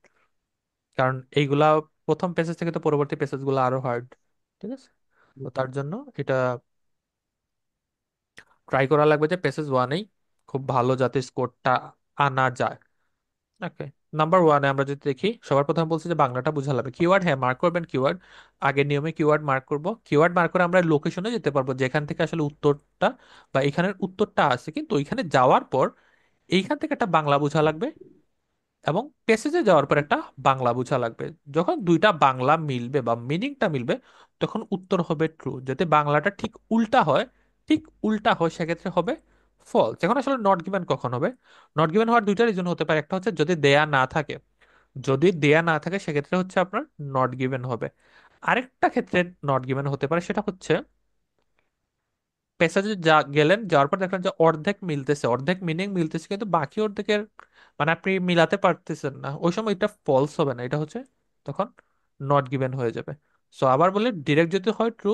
কারণ এইগুলা প্রথম প্যাসেজ থেকে তো পরবর্তী প্যাসেজ গুলো আরো হার্ড। ঠিক আছে, তো তার জন্য এটা ট্রাই করা লাগবে যে প্যাসেজ 1এই খুব ভালো যাতে স্কোরটা আনা যায়। ওকে, নাম্বার 1 আমরা যদি দেখি সবার প্রথম বলছি যে বাংলাটা বোঝা লাগবে। কিওয়ার্ড, হ্যাঁ মার্ক করবেন কিওয়ার্ড। আগের নিয়মে কিওয়ার্ড মার্ক করব, কিওয়ার্ড মার্ক করে আমরা লোকেশনে যেতে পারবো যেখান থেকে আসলে উত্তরটা বা এখানের উত্তরটা আছে, কিন্তু ওইখানে যাওয়ার পর এইখান থেকে একটা বাংলা বোঝা লাগবে এবং প্যাসেজে যাওয়ার পর একটা বাংলা বোঝা লাগবে। যখন দুইটা বাংলা মিলবে বা মিনিংটা মিলবে তখন উত্তর হবে ট্রু। যদি বাংলাটা ঠিক উল্টা হয়, ঠিক উল্টা হয়, সেক্ষেত্রে হবে ফলস। এখন আসলে নট গিভেন কখন হবে? নট গিভেন হওয়ার দুইটা রিজন হতে পারে। একটা হচ্ছে যদি দেয়া না থাকে, যদি দেয়া না থাকে সেক্ষেত্রে হচ্ছে আপনার নট গিভেন হবে। আরেকটা ক্ষেত্রে নট গিভেন হতে পারে, সেটা হচ্ছে প্যাসেজে গেলেন, যাওয়ার পর দেখলেন যে অর্ধেক মিলতেছে, অর্ধেক মিনিং মিলতেছে, কিন্তু বাকি অর্ধেকের মানে আপনি মিলাতে পারতেছেন না, ওই সময় এটা ফলস হবে না, এটা হচ্ছে তখন নট গিভেন হয়ে যাবে। সো আবার বলে, ডিরেক্ট যদি হয় ট্রু,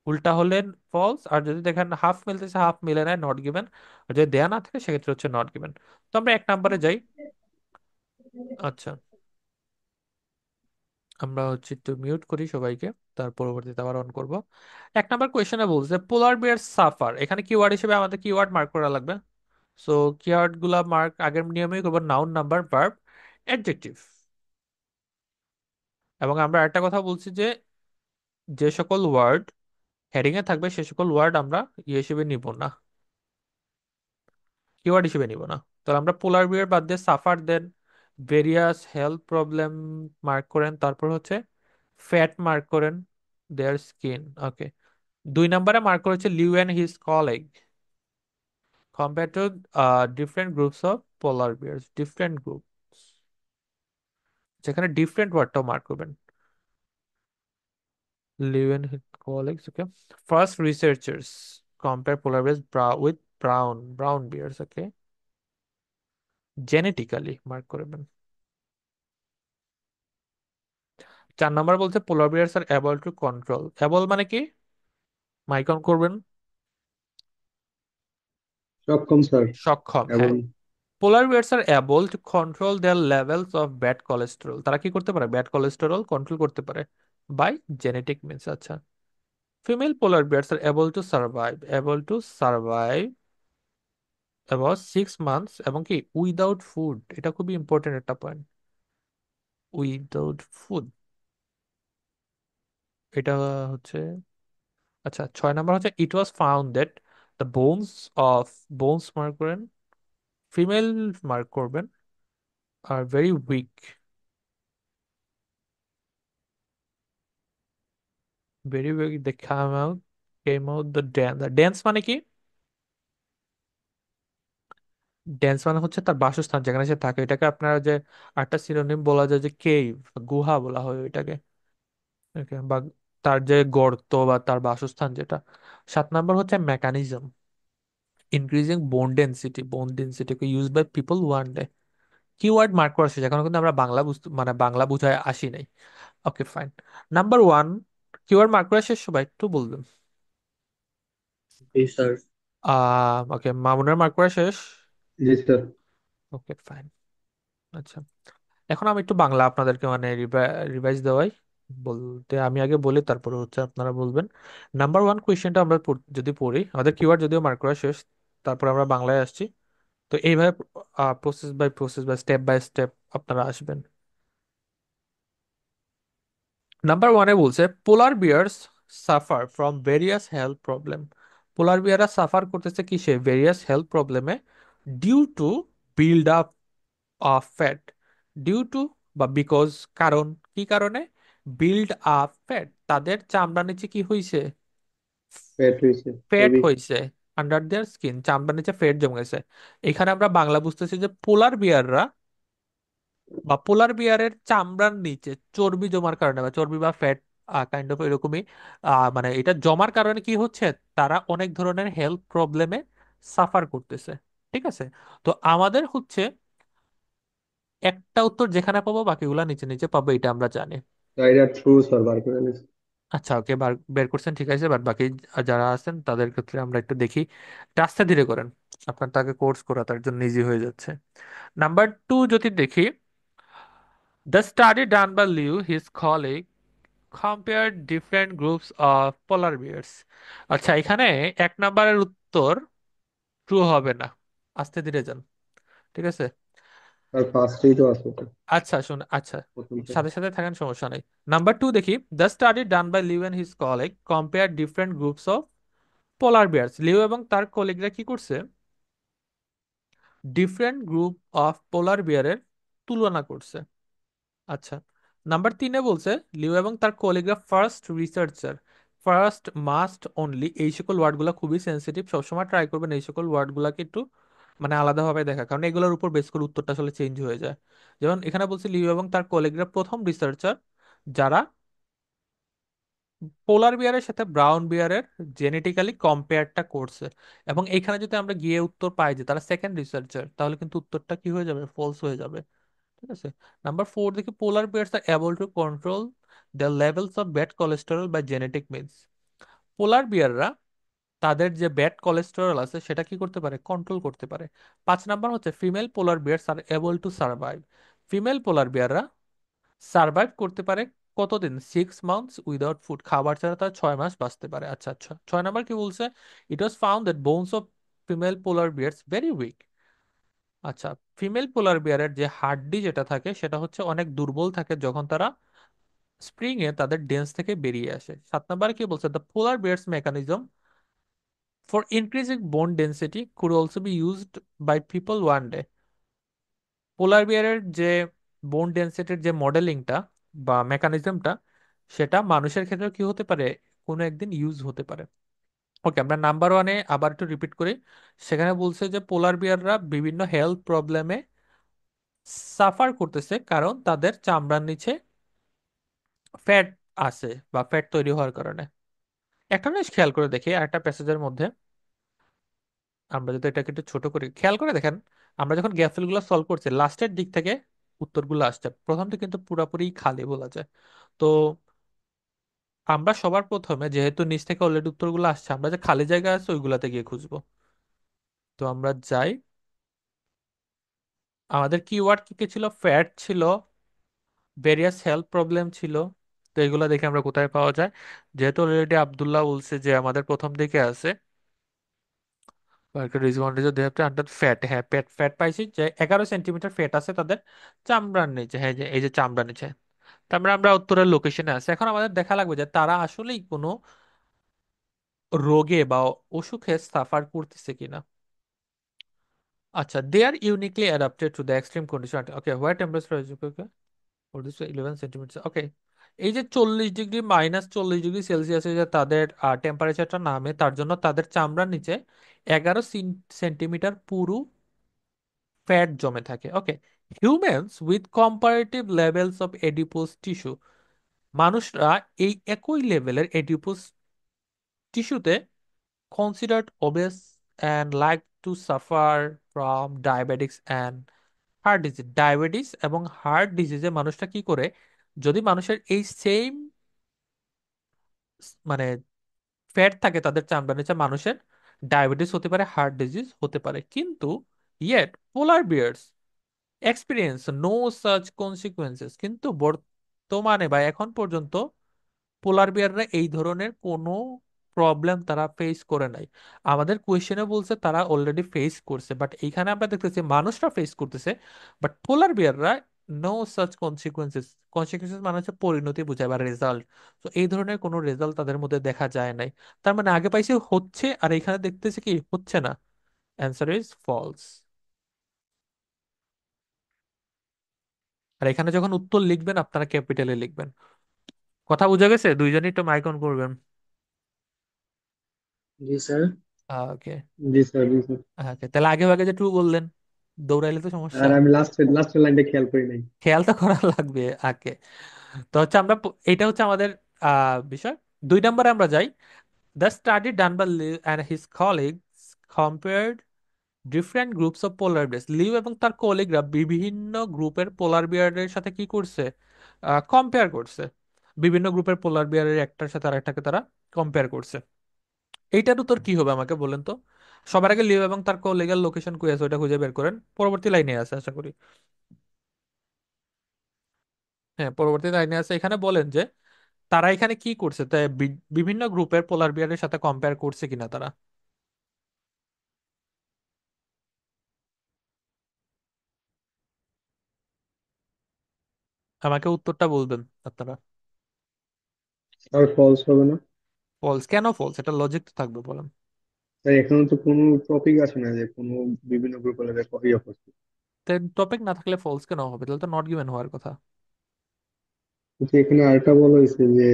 উল্টা হলে ফলস, আর যদি দেখেন হাফ মিলতেছে হাফ মিলে না, নট গিভেন। আর যদি দেয়া না থাকে সেক্ষেত্রে হচ্ছে নট গিভেন। তো আমরা 1 নম্বরে যাই। আচ্ছা, আমরা হচ্ছে একটু মিউট করি সবাইকে, তার পরবর্তীতে আবার অন করব। 1 নম্বর কোয়েশ্চেনে বলছে পোলার বিয়ার সাফার, এখানে কিওয়ার্ড হিসেবে আমাদের কিওয়ার্ড মার্ক করা লাগবে। সো কিওয়ার্ড গুলা মার্ক আগের নিয়মেই করবো, নাউন, নাম্বার, ভার্ব, অ্যাডজেক্টিভ। এবং আমরা একটা কথা বলছি যে যে সকল ওয়ার্ড হেডিং এ থাকবে সে সকল ওয়ার্ড আমরা ইয়ে হিসেবে নিব না, কিওয়ার্ড হিসেবে নিব না। তাহলে আমরা পোলার বিয়ার বাদ দিয়ে সাফার দেন, ভেরিয়াস হেলথ প্রবলেম মার্ক করেন, তারপর হচ্ছে ফ্যাট মার্ক করেন, দেয়ার স্কিন। ওকে। 2 নম্বরে মার্ক করেছে Liu and his colleague compare two different groups of polar bears, different group, যেখানে ডিফারেন্ট ওয়ার্ডটাও মার্ক করবেন। Live and his colleagues. Okay. First, researchers compare polar bears with brown bears. Okay. Genetically mark করবেন। 4 নম্বর বলছে polar bears are able to control, able মানে কি, মাইকন করবেন। সক্ষম স্যার। সক্ষম, এবং হ্যাঁ। পোলার bears are able to control their levels of bad cholesterol, তারা কি করতে পারে, ব্যাড কোলেস্টেরল কন্ট্রোল করতে পারে বাই জেনেটিক মিনস। আচ্ছা। Female polar bears are able to survive about 6 months এবং কি উইদাউট ফুড, এটা খুবই ইম্পর্টেন্ট একটা পয়েন্ট, উইদাউট ফুড। এটা হচ্ছে, আচ্ছা, 6 নম্বর হচ্ছে it was found that the of bones mark করেন, ফিমেল মার্ক করবেন, আর very weak, very weak they came out the dance. Dance মানে কি, ড্যান্স মানে হচ্ছে তার বাসস্থান, যেখানে সে থাকে, এটাকে আপনারা যে আরেকটা সিনোনিম বলা যায় যে কেভ, গুহা বলা হয় ওইটাকে। Okay, বা তার যে গর্ত বা তার বাসস্থান যেটা। 7 নম্বর হচ্ছে mechanism, increasing bone density use by people one day. Keyword mark করা শেষ, এখনো কিন্তু আমরা বাংলা বুঝতে মানে বাংলা বুঝায় আসি নাই। ওকে, ফাইন। নাম্বার 1, কিওয়ার্ড মার্ক করা শেষ, সবাই একটু বলবেন। জি স্যার। ওকে, মামুনের মার্ক করা শেষ। জি স্যার। ওকে, ফাইন। আচ্ছা, এখন আমি একটু বাংলা আপনাদেরকে মানে রিভাইজ দেওয়াই, বলতে আমি আগে বলি তারপরে হচ্ছে আপনারা বলবেন। নাম্বার 1 কোয়েশ্চেনটা আমরা যদি পড়ি, আমাদের কিওয়ার্ড যদিও মার্ক করা শেষ, তারপর আমরা বাংলায় আসছি। তো এইভাবে process by step by step আপনারা আসবেন। নাম্বার 1-এ বলছে polar bears suffer from various health problem. Polar বিয়াররা সাফার করতেছে কিসে, ভেরিয়াস হেলথ প্রবলেমে, due to build up of fat, due to বা বিকজ, কারণ, কি কারণে, বিল্ড আপ ফ্যাট, তাদের চামড়ার নিচে কি হয়েছে, পেট হয়েছে। Fat heavy. হয়েছে, আন্ডার দেয়ার স্কিন, চামড়ার নিচে ফ্যাট জমে গেছে। এখানে আমরা বাংলা বুঝতেছি যে পোলার বিয়াররা বা পোলার বিয়ারের চামড়ার নিচে চর্বি জমার কারণে বা চর্বি বা ফ্যাট কাইন্ড অফ এরকমই, মানে এটা জমার কারণে কি হচ্ছে, তারা অনেক ধরনের হেলথ প্রবলেমে সাফার করতেছে। ঠিক আছে। তো আমাদের হচ্ছে একটা উত্তর যেখানে পাবো বাকিগুলা নিচে নিচে পাবো, এটা আমরা জানি। তাইরা ট্রু স্যার, বার করে নিয়েছে। আচ্ছা, ওকে, বের করছেন, ঠিক আছে। বাট বাকি যারা আছেন তাদের ক্ষেত্রে আমরা একটু দেখি, একটু আস্তে ধীরে করেন, আপনার তাকে কোর্স করা তার জন্য ইজি হয়ে যাচ্ছে। নাম্বার 2 যদি দেখি, the study done by Liu his colleague compare different groups of polar bears. আচ্ছা, এখানে 1 নম্বরের উত্তর ট্রু হবে না, আস্তে ধীরে যান, ঠিক আছে। আর ফার্স্টেই তো আছে ওটা, আচ্ছা, শুন, আচ্ছা, প্রথমটা। সাথে সাথে থাকেন, সমস্যা নেই। নাম্বার 2 দেখি, the study done by Liu and his colleague compare different groups of polar bears. Leo এবং তার কলিগরা কি করছে, ডিফারেন্ট গ্রুপ অফ পোলার বিয়ারের তুলনা করছে। আচ্ছা, নাম্বার 3-এ বলছে লিও এবং তার কলিগরা first researcher, first must only, এই সকল ওয়ার্ডগুলো খুবই সেন্সিটিভ, সবসময় ট্রাই করবেন এই সকল ওয়ার্ডগুলোকে একটু মানে আলাদাভাবে দেখা, কারণ এগুলোর উপর বেস করে উত্তরটা আসলে চেঞ্জ হয়ে যায়। যেমন এখানে বলছে লিও এবং তার কলিগরা প্রথম রিসার্চার যারা পোলার বিয়ারের সাথে ব্রাউন বিয়ারের জেনেটিক্যালি কম্পেয়ারটা করছে, এবং এইখানে যদি আমরা গিয়ে উত্তর পাই যে তারা সেকেন্ড রিসার্চার, তাহলে কিন্তু উত্তরটা কি হয়ে যাবে, ফলস হয়ে যাবে। ঠিক আছে। নাম্বার 4 দেখি polar bears are able to control the levels of bad cholesterol by genetic means. Polar বিয়াররা তাদের যে ব্যাড কোলেস্টেরল আছে সেটা কি করতে পারে, কন্ট্রোল করতে পারে। 5 নাম্বার হচ্ছে female polar bears are able to survive. Female polar বিয়াররা সার্ভাইভ করতে পারে কতদিন, 6 মান্থস উইদাউট ফুড, খাবার ছাড়া তারা 6 মাস বাঁচতে পারে। আচ্ছা আচ্ছা, 6 নাম্বার কি বলছে, it was found that bones of female polar bears very weak. আচ্ছা, ফিমেল পোলার বিয়ারের যে হাড্ডি যেটা থাকে সেটা হচ্ছে অনেক দুর্বল থাকে যখন তারা স্প্রিং এ তাদের ডেন্স থেকে বেরিয়ে আসে। 7 নম্বরে কি বলছে, the polar bears mechanism for increasing bone density could also be used by people one day. Polar বিয়ারের যে বোন ডেন্সিটির যে মডেলিংটা বা মেকানিজমটা, সেটা মানুষের ক্ষেত্রে কি হতে পারে, কোনো একদিন ইউজ হতে পারে। ওকে, আমরা নাম্বার 1-এ আবার একটু রিপিট করি। সেখানে বলছে যে পোলার বিয়াররা বিভিন্ন হেলথ প্রবলেমে সাফার করতেছে কারণ তাদের চামড়ার নিচে ফ্যাট আছে বা ফ্যাট তৈরি হওয়ার কারণে। একটা জিনিস খেয়াল করে দেখি একটা প্যাসেজের মধ্যে, আমরা যদি এটাকে একটু ছোট করি, খেয়াল করে দেখেন, আমরা যখন গ্যাপ গুলো সলভ করছি লাস্টের দিক থেকে উত্তরগুলো আসছে, প্রথমটা কিন্তু পুরাপুরি খালি বলা যায়। তো আমরা সবার প্রথমে যেহেতু নিচ থেকে অলরেডি উত্তরগুলো আসছে, আমরা যে খালি জায়গা আছে ওইগুলাতে গিয়ে খুঁজবো। তো আমরা যাই, আমাদের কিওয়ার্ড কি কি ছিল, ফ্যাট ছিল, ভেরিয়াস হেলথ প্রবলেম ছিল। তো এগুলো দেখে আমরা কোথায় পাওয়া যায়, যেহেতু অলরেডি আব্দুল্লাহ বলছে যে আমাদের প্রথম দিকে আছে আন্ডার ফ্যাট, হ্যাঁ ফ্যাট ফ্যাট পাইছি যে 11 সেন্টিমিটার ফ্যাট আছে তাদের চামড়ার নিচে, হ্যাঁ যে এই যে চামড়ার নিচে। তারপরে আমরা উত্তরের লোকেশনে আছে, এখন আমাদের দেখা লাগবে যে তারা আসলেই কোনো রোগে বা অসুখে সাফার করতেছে কিনা। আচ্ছা, they are uniquely adapted to the extreme condition, okay white temperature, for this 11 centimetre, okay. এই যে 40 ডিগ্রি -40 ডিগ্রি সেলসিয়াসে যে তাদের টেম্পারেচারটা নামে, তার জন্য তাদের চামড়ার নিচে 11 সেন্টিমিটার পুরু ফ্যাট জমে থাকে। Okay, humans with comparative levels of adipose tissue, মানুষরা এই একই লেভেলের এডিপোজ টিস্যুতে considered obese and like to suffer from diabetics and heart disease. Diabetes এবং হার্ট ডিজিজে মানুষটা কি করে, যদি মানুষের এই সেম মানে ফ্যাট থাকে তাদের চামড়ার নিচে, মানুষের ডায়াবেটিস হতে পারে, হার্ট ডিজিজ হতে পারে, কিন্তু ইয়েট পোলার বিয়ার্স এক্সপিরিয়েন্স নো সাচ কনসিকুয়েন্সেস। কিন্তু বর্তমানে বা এখন পর্যন্ত পোলার বিয়াররা এই ধরনের কোনো প্রবলেম তারা ফেস করে নাই। আমাদের কোয়েশ্চেনে বলছে তারা অলরেডি ফেস করছে, বাট এইখানে আমরা দেখতেছি মানুষরা ফেস করতেছে, বাট পোলার বিয়াররা নো সাচ কনসিকুয়েন্সেস। কনসিকুয়েন্সেস মানে হচ্ছে পরিণতি বোঝায় বা রেজাল্ট। তো এই ধরনের কোনো রেজাল্ট তাদের মধ্যে দেখা যায় নাই। তার মানে আগে পাইছে হচ্ছে, আর এখানে দেখতেছি কি হচ্ছে না। Answer is false. আর এখানে যখন উত্তর লিখবেন আপনারা ক্যাপিটালে লিখবেন। কথা বুঝা গেছে? দুইজনই একটু মাইক অন করবেন। জি স্যার। ওকে। জি স্যার, জি স্যার। ওকে, তাহলে আগে ভাগে যে ট্রু বললেন, দৌড়াইলে তো সমস্যা। আর আমি লাস্টের লাইনটা খেয়াল করি নাই। খেয়াল তো করা লাগবে আগে। তো হচ্ছে আমরা এটা হচ্ছে আমাদের বিষয়। 2 নম্বরে আমরা যাই। The study done by Liu and his colleagues compared different groups of polar bears. Liu এবং তার কলিগরা বিভিন্ন গ্রুপের পোলার বিয়ারের সাথে কি করছে, কম্পেয়ার করছে। বিভিন্ন গ্রুপের পোলার বিয়ারের একটার সাথে আরেকটাকে তারা কম্পেয়ার করছে। এইটার উত্তর কি হবে আমাকে বলেন তো। সবার আগে লিও এবং তার কলিগের লোকেশন কই আছে ওটা খুঁজে বের করেন, পরবর্তী লাইনে আছে আশা করি। হ্যাঁ, পরবর্তী লাইনে আছে, এখানে বলেন যে তারা এখানে কি করছে, তাই বিভিন্ন গ্রুপের পোলার বিয়ারের সাথে কম্পেয়ার করছে কিনা তারা। আমাকে উত্তরটা বলবেন আপনারা। আর ফলস হবে না? ফলস কেন ফলস, এটা লজিক তো থাকবে বলেন। তাই এখনো তো কোনো টপিক আসে না যে কোনো বিভিন্ন গ্রুপ আলাদা ইয়ে করছে। টপিক না থাকলে ফলস কেন হবে, তাহলে তো নট গিভেন হওয়ার কথা। কিন্তু এখানে আরেকটা বলা হয়েছে যে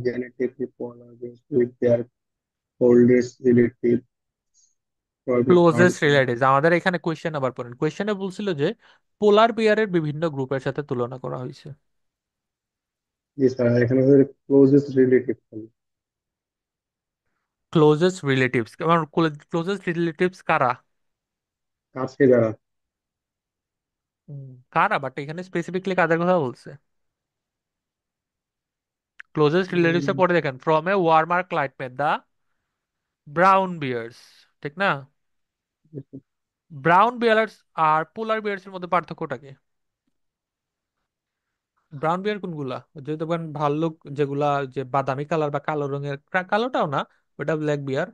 genetically polar with their oldest relative problem third closest relatives, আমাদের এখানে কোয়েশ্চেন আবার পড়েন, কোয়েশ্চেনে বলছিল যে পোলার বিয়ারের বিভিন্ন গ্রুপের সাথে তুলনা করা হয়েছে। জি স্যার এখানে ক্লোজেস্ট রিলেটিভ ক্লোজেস্ট রিলেটিভস, আমার ক্লোজেস্ট রিলেটিভস কারা? কাছে যারা কারা, বাট এখানে স্পেসিফিকলি কাদের কথা বলছে? ক্লোজেস্ট রিলেটিভস এ উম, পড়ে দেখেন, from a warmer climate the brown bears, ঠিক না? ব্রাউন বিয়ার্স আর পোলার বিয়ার্স এর মধ্যে পার্থক্যটা কি? ব্রাউন বিয়ার কোনগুলা? যে দেখবেন ভাল্লুক যেগুলা, যে বাদামি কালার বা কালো রঙের, কালোটাও না, ওটা ব্ল্যাক বিয়ার,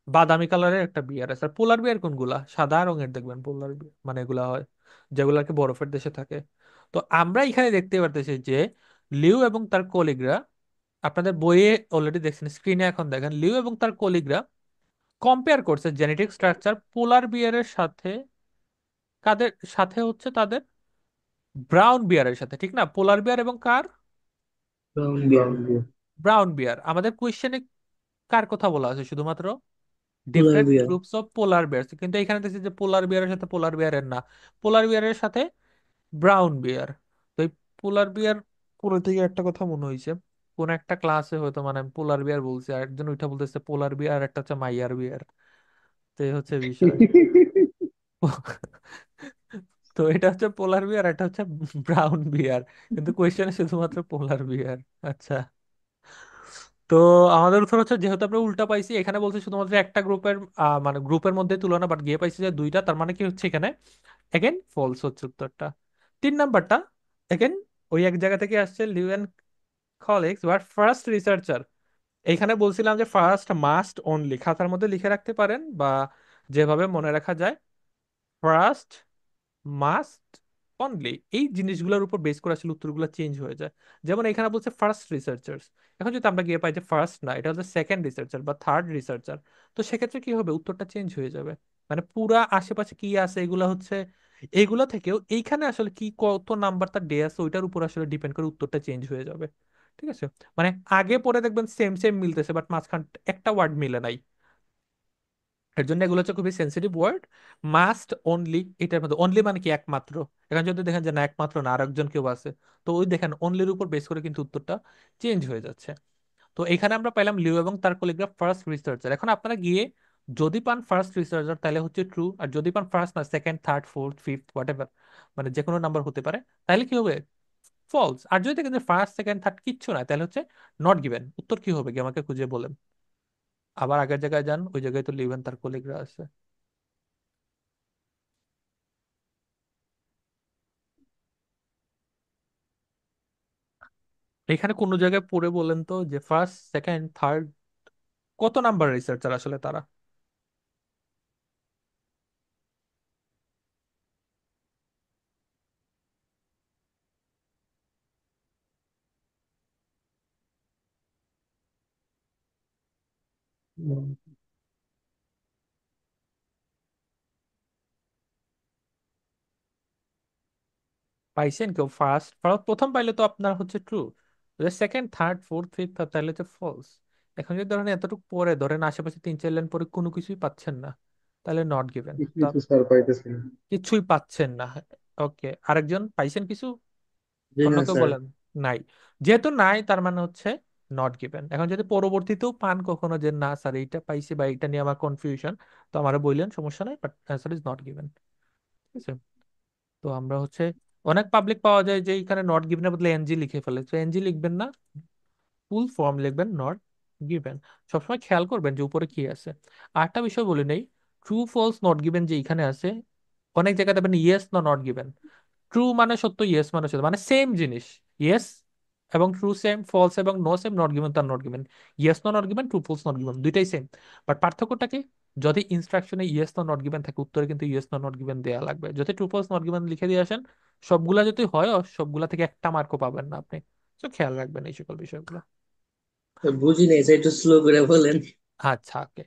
বাদামি কালারের একটা বিয়ার আছে। আর পোলার বিয়ার কোনগুলা? সাদা রঙের দেখবেন পোলার বিয়ার, মানে এগুলা হয় যেগুলো আর কি বরফের দেশে থাকে। তো আমরা এখানে দেখতে পারতেছি যে লিউ এবং তার কলিগরা, আপনাদের বইয়ে অলরেডি দেখছেন, স্ক্রিনে এখন দেখেন, লিউ এবং তার কলিগরা কম্পেয়ার করছে জেনেটিক স্ট্রাকচার পোলার বিয়ারের সাথে, কাদের সাথে হচ্ছে, তাদের ব্রাউন বিয়ারের সাথে, ঠিক না? পোলার বিয়ার এবং কার? Brown bear. ব্রাউন দিয়ে ব্রাউন বিয়ার। আমাদের কোয়েশ্চেনে কার কথা বলা আছে? শুধুমাত্র পোলার ডিফারেন্ট বিয়ার। গ্রুপস অফ পোলার বিয়ার, কিন্তু এখানে দেখছি যে পোলার বিয়ারের সাথে পোলার বিয়ারের না, পোলার বিয়ারের সাথে ব্রাউন বিয়ার। তো এই পোলার বিয়ার, পুরো থেকে একটা কথা মনে হয়েছে, কোন একটা ক্লাসে হয়তো মানে পোলার বিয়ার বলছে, আর একজন ওইটা বলতেছে পোলার বিয়ার, আর একটা হচ্ছে মাইয়ার বিয়ার। তো এই হচ্ছে বিষয়। তো এটা হচ্ছে পোলার বিয়ার, এটা হচ্ছে ব্রাউন বিয়ার, কিন্তু কোয়েশ্চেনে শুধুমাত্র পোলার বিয়ার। আচ্ছা, তো আমাদের উত্তর হচ্ছে, যেহেতু আমরা উল্টা পাইছি, এখানে বলছে শুধুমাত্র একটা গ্রুপের, মানে গ্রুপের মধ্যে তুলনা, বাট গিয়ে পাইছি যে দুইটা, তার মানে কি হচ্ছে এখানে এগেন ফলস হচ্ছে উত্তরটা। 3 নাম্বারটা এগেন ওই এক জায়গা থেকে আসছে, Liu and colleagues were first researcher. এইখানে বলছিলাম যে ফার্স্ট মাস্ট অনলি খাতার মধ্যে লিখে রাখতে পারেন, বা যেভাবে মনে রাখা যায়, ফার্স্ট মাস্ট অনলি, এই জিনিসগুলোর উপর বেস করে আসলে উত্তরগুলো চেঞ্জ হয়ে যায়। যেমন এখানে বলছে ফার্স্ট রিসার্চার্স, এখন যদি আমরা গিয়ে পাই যে ফার্স্ট না, এটা হচ্ছে সেকেন্ড রিসার্চার বা থার্ড রিসার্চার, তো সেক্ষেত্রে কি হবে, উত্তরটা চেঞ্জ হয়ে যাবে। মানে পুরা আশেপাশে কি আছে এগুলা হচ্ছে, এইগুলা থেকেও এইখানে আসলে কি কত নাম্বার তার ডে আছে ওইটার উপর আসলে ডিপেন্ড করে উত্তরটা চেঞ্জ হয়ে যাবে। ঠিক আছে, মানে আগে পরে দেখবেন সেম সেম মিলতেছে, বাট মাঝখান একটা ওয়ার্ড মিলে নাই। এর জন্য এগুলো হচ্ছে খুবই সেন্সিটিভ ওয়ার্ড। মাস্ট অনলি, এটার মধ্যে অনলি মানে কি একমাত্র, এখন যদি দেখেন যে না একমাত্র না আরেকজন কেউ আছে, তো ওই দেখেন অনলির উপর বেস করে কিন্তু উত্তরটা চেঞ্জ হয়ে যাচ্ছে। তো এখানে আমরা পাইলাম লিও এবং তার কলিগরা ফার্স্ট রিসার্চার। এখন আপনারা গিয়ে যদি পান ফার্স্ট রিসার্চার তাহলে হচ্ছে ট্রু, আর যদি পান ফার্স্ট না second third fourth fifth what ever, মানে যে কোনো নাম্বার হতে পারে, তাহলে কি হবে, ফলস। আর যদি দেখেন যে ফার্স্ট সেকেন্ড থার্ড কিচ্ছু না, তাহলে হচ্ছে নট গিভেন। উত্তর কি হবে কি আমাকে খুঁজে বলেন। আবার আগের জায়গায় যান, ওই জায়গায় তো লিও এবং তার কলিগরা আছে। এখানে কোন জায়গায় পড়ে বলেন তো যে ফার্স্ট সেকেন্ড থার্ড কত নাম্বার রিসার্চার আসলে তারা? উম, পাইছেন কেউ ফার্স্ট? প্রথম পাইলে তো আপনার হচ্ছে true, second third fourth fifth তাহলে হচ্ছে ফলস। এখন যদি ধরেন এতটুকু পরে ধরেন আশেপাশে 3-4 লাইন পরে কোনো কিছুই পাচ্ছেন না, তাহলে নট গিভেন। কিছু তো কিছু স্যার পাইতেছি না। কিছুই পাচ্ছেন না, ওকে, আরেকজন পাইছেন কিছু? জি অন্য না কেউ স্যার। বলেন। নাই, যেহেতু নাই তার মানে হচ্ছে নট গিভেন। এখন যদি পরবর্তীতেও পান কখনো যে না স্যার এইটা পাইছি বা এইটা নিয়ে আমার কনফিউশন, তো আমারে বললেন, সমস্যা নাই, but answer is not given. ঠিক আছে, তো আমরা হচ্ছে অনেক পাবলিক পাওয়া যায় যে এখানে নট গিভেনের বদলে এনজি লিখে ফেলে, তো এনজি লিখবেন না, ফুল ফর্ম লিখবেন নট গিভেন। সবসময় খেয়াল করবেন যে উপরে কি আছে। আরেকটা বিষয় বলে নেই, ট্রু ফলস নট গিভেন যে এখানে আছে, অনেক জায়গায় দেখবেন ইয়েস নট গিভেন। ট্রু মানে সত্য, ইয়েস মানে সত্য, মানে সেম জিনিস। ইয়েস এবং ট্রু সেম, ফলস এবং নো সেম, নট গিভেন তার not given. Yes not given, true false not given, দুইটাই সেম। বাট পার্থক্যটা কি, যদি ইনস্ট্রাকশনে ইয়েস নট গিভেন থাকে উত্তরে কিন্তু ইয়েস নট গিভেন দেওয়া লাগবে। যদি ট্রু ফলস নট গিভেন লিখে দিয়ে আসেন, সবগুলা যদি হয় সবগুলা থেকে একটা মার্কও পাবেন না আপনি। তো খেয়াল রাখবেন এই সকল বিষয়গুলো। বুঝি নাই স্যার, একটু স্লো করে বলেন। আচ্ছা, okay,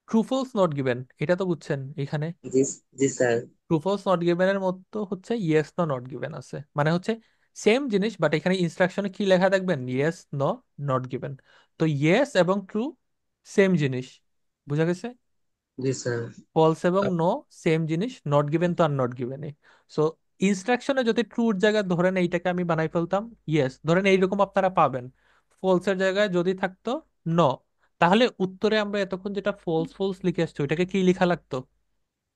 true false not given এটা তো বুঝছেন এখানে। জি। জি sir. True false not given এর মতো হচ্ছে ইয়েস নট গিভেন আছে, মানে হচ্ছে সেম জিনিস, বাট এখানে ইনস্ট্রাকশনে কি লেখা দেখবেন, ইয়েস, নো, নট গিভেন। তো ইয়েস এবং ট্রু সেম জিনিস, বুঝা গেছে? জি স্যার। ফলস এবং নো সেম জিনিস, নট গিভেন তো আর নট গিভেনই। সো ইনস্ট্রাকশনে যদি ট্রুর জায়গায় ধরেন এইটাকে আমি বানাই ফেলতাম ইয়েস, ধরেন এইরকম আপনারা পাবেন। ফলসের জায়গায় যদি থাকতো নো, তাহলে উত্তরে আমরা এতক্ষণ যেটা ফলস ফলস লিখে আসছি ওইটাকে কি লেখা লাগতো?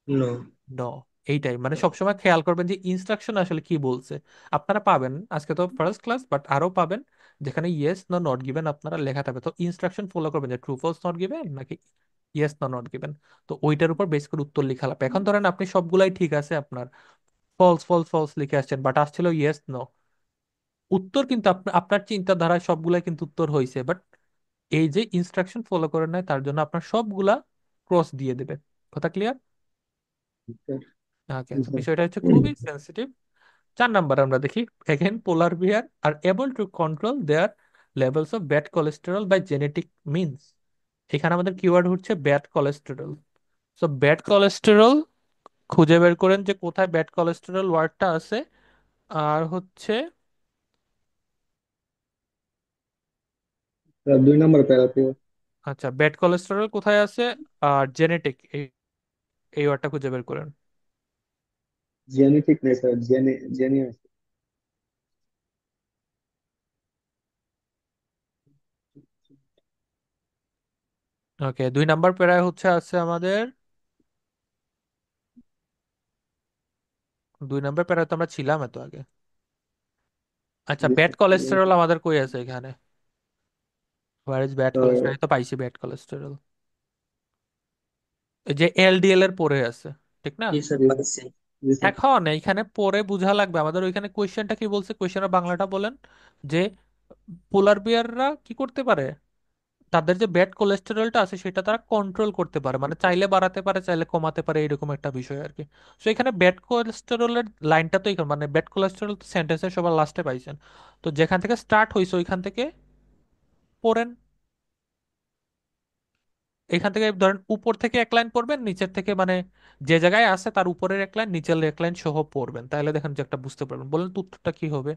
নো। নো। এইটাই মানে সবসময় খেয়াল করবেন যে ইনস্ট্রাকশন আসলে কি বলছে। আপনারা পাবেন, আজকে তো ফার্স্ট ক্লাস, বাট আরো পাবেন যেখানে ইয়েস না নট গিভেন আপনারা লেখা থাকবে, তো ইনস্ট্রাকশন ফলো করবেন যে ট্রু ফলস নট গিভেন নাকি ইয়েস না নট গিভেন। তো ওইটার উপর বেস করে উত্তর লেখা লাগবে। এখন ধরেন আপনি সবগুলাই ঠিক আছে, আপনার ফলস ফলস ফলস লিখে আসছেন, বাট আসছিল ইয়েস নো, উত্তর কিন্তু আপনার চিন্তাধারায় সবগুলাই কিন্তু উত্তর হয়েছে, বাট এই যে ইনস্ট্রাকশন ফলো করে নেয় তার জন্য আপনার সবগুলা ক্রস দিয়ে দেবে। কথা ক্লিয়ার? ওকে, তো স্যার। বিষয়টা হচ্ছে খুবই সেন্সিটিভ। 4 নাম্বার আমরা দেখি, again polar bear are able to control their levels of bad cholesterol by genetic means. এখানে আমাদের কিওয়ার্ড হচ্ছে bad cholesterol. So bad cholesterol খুঁজে বের করেন যে কোথায় ব্যাড কোলেস্টেরল ওয়ার্ডটা আছে। আর হচ্ছে, স্যার 2 নম্বর প্যারাতে আচ্ছা, ব্যাড কোলেস্টেরল কোথায় আছে আর জেনেটিক, এই এই ওয়ার্ডটা খুঁজে বের করেন। জেনেটিক নেই স্যার, জেনে আছে। ওকে, 2 নাম্বার প্যারায় হচ্ছে আছে আমাদের, 2 নাম্বার প্যারায় তো আমরা ছিলাম এত আগে। আচ্ছা, জি ব্যাড স্যার। কোলেস্টেরল আমাদের কই আছে এখানে? Where is bad sir, cholesterol? তো পাইছি ব্যাড কোলেস্টেরল, এই যে এলডিএল এর পরে আছে, ঠিক না? জি স্যার জি স্যার। পাইছি। জি স্যার। এখন এইখানে পরে বোঝা লাগবে আমাদের, ওইখানে কোয়েশ্চেনটা কি বলছে, কোয়েশ্চেনের বাংলাটা বলেন। যে পোলার বিয়াররা কি করতে পারে, তাদের যে ব্যাড কোলেস্টেরলটা আছে সেটা তারা কন্ট্রোল করতে পারে, মানে চাইলে বাড়াতে পারে চাইলে কমাতে পারে, এরকম একটা বিষয় আর কি। তো এখানে ব্যাড কোলেস্টেরলের লাইনটা তো এখানে, মানে ব্যাড কোলেস্টেরল তো সেন্টেন্সের সবার লাস্টে পাইছেন, তো যেখান থেকে স্টার্ট হয়েছে ওইখান থেকে পড়েন। এখান থেকে ধরেন উপর থেকে এক লাইন পড়বেন, নিচের থেকে মানে যে জায়গায় আছে তার উপরের এক লাইন নিচের এক লাইন সহ পড়বেন, তাহলে দেখেন যে একটা বুঝতে পারবেন। বলেন তো উত্তরটা কি হবে?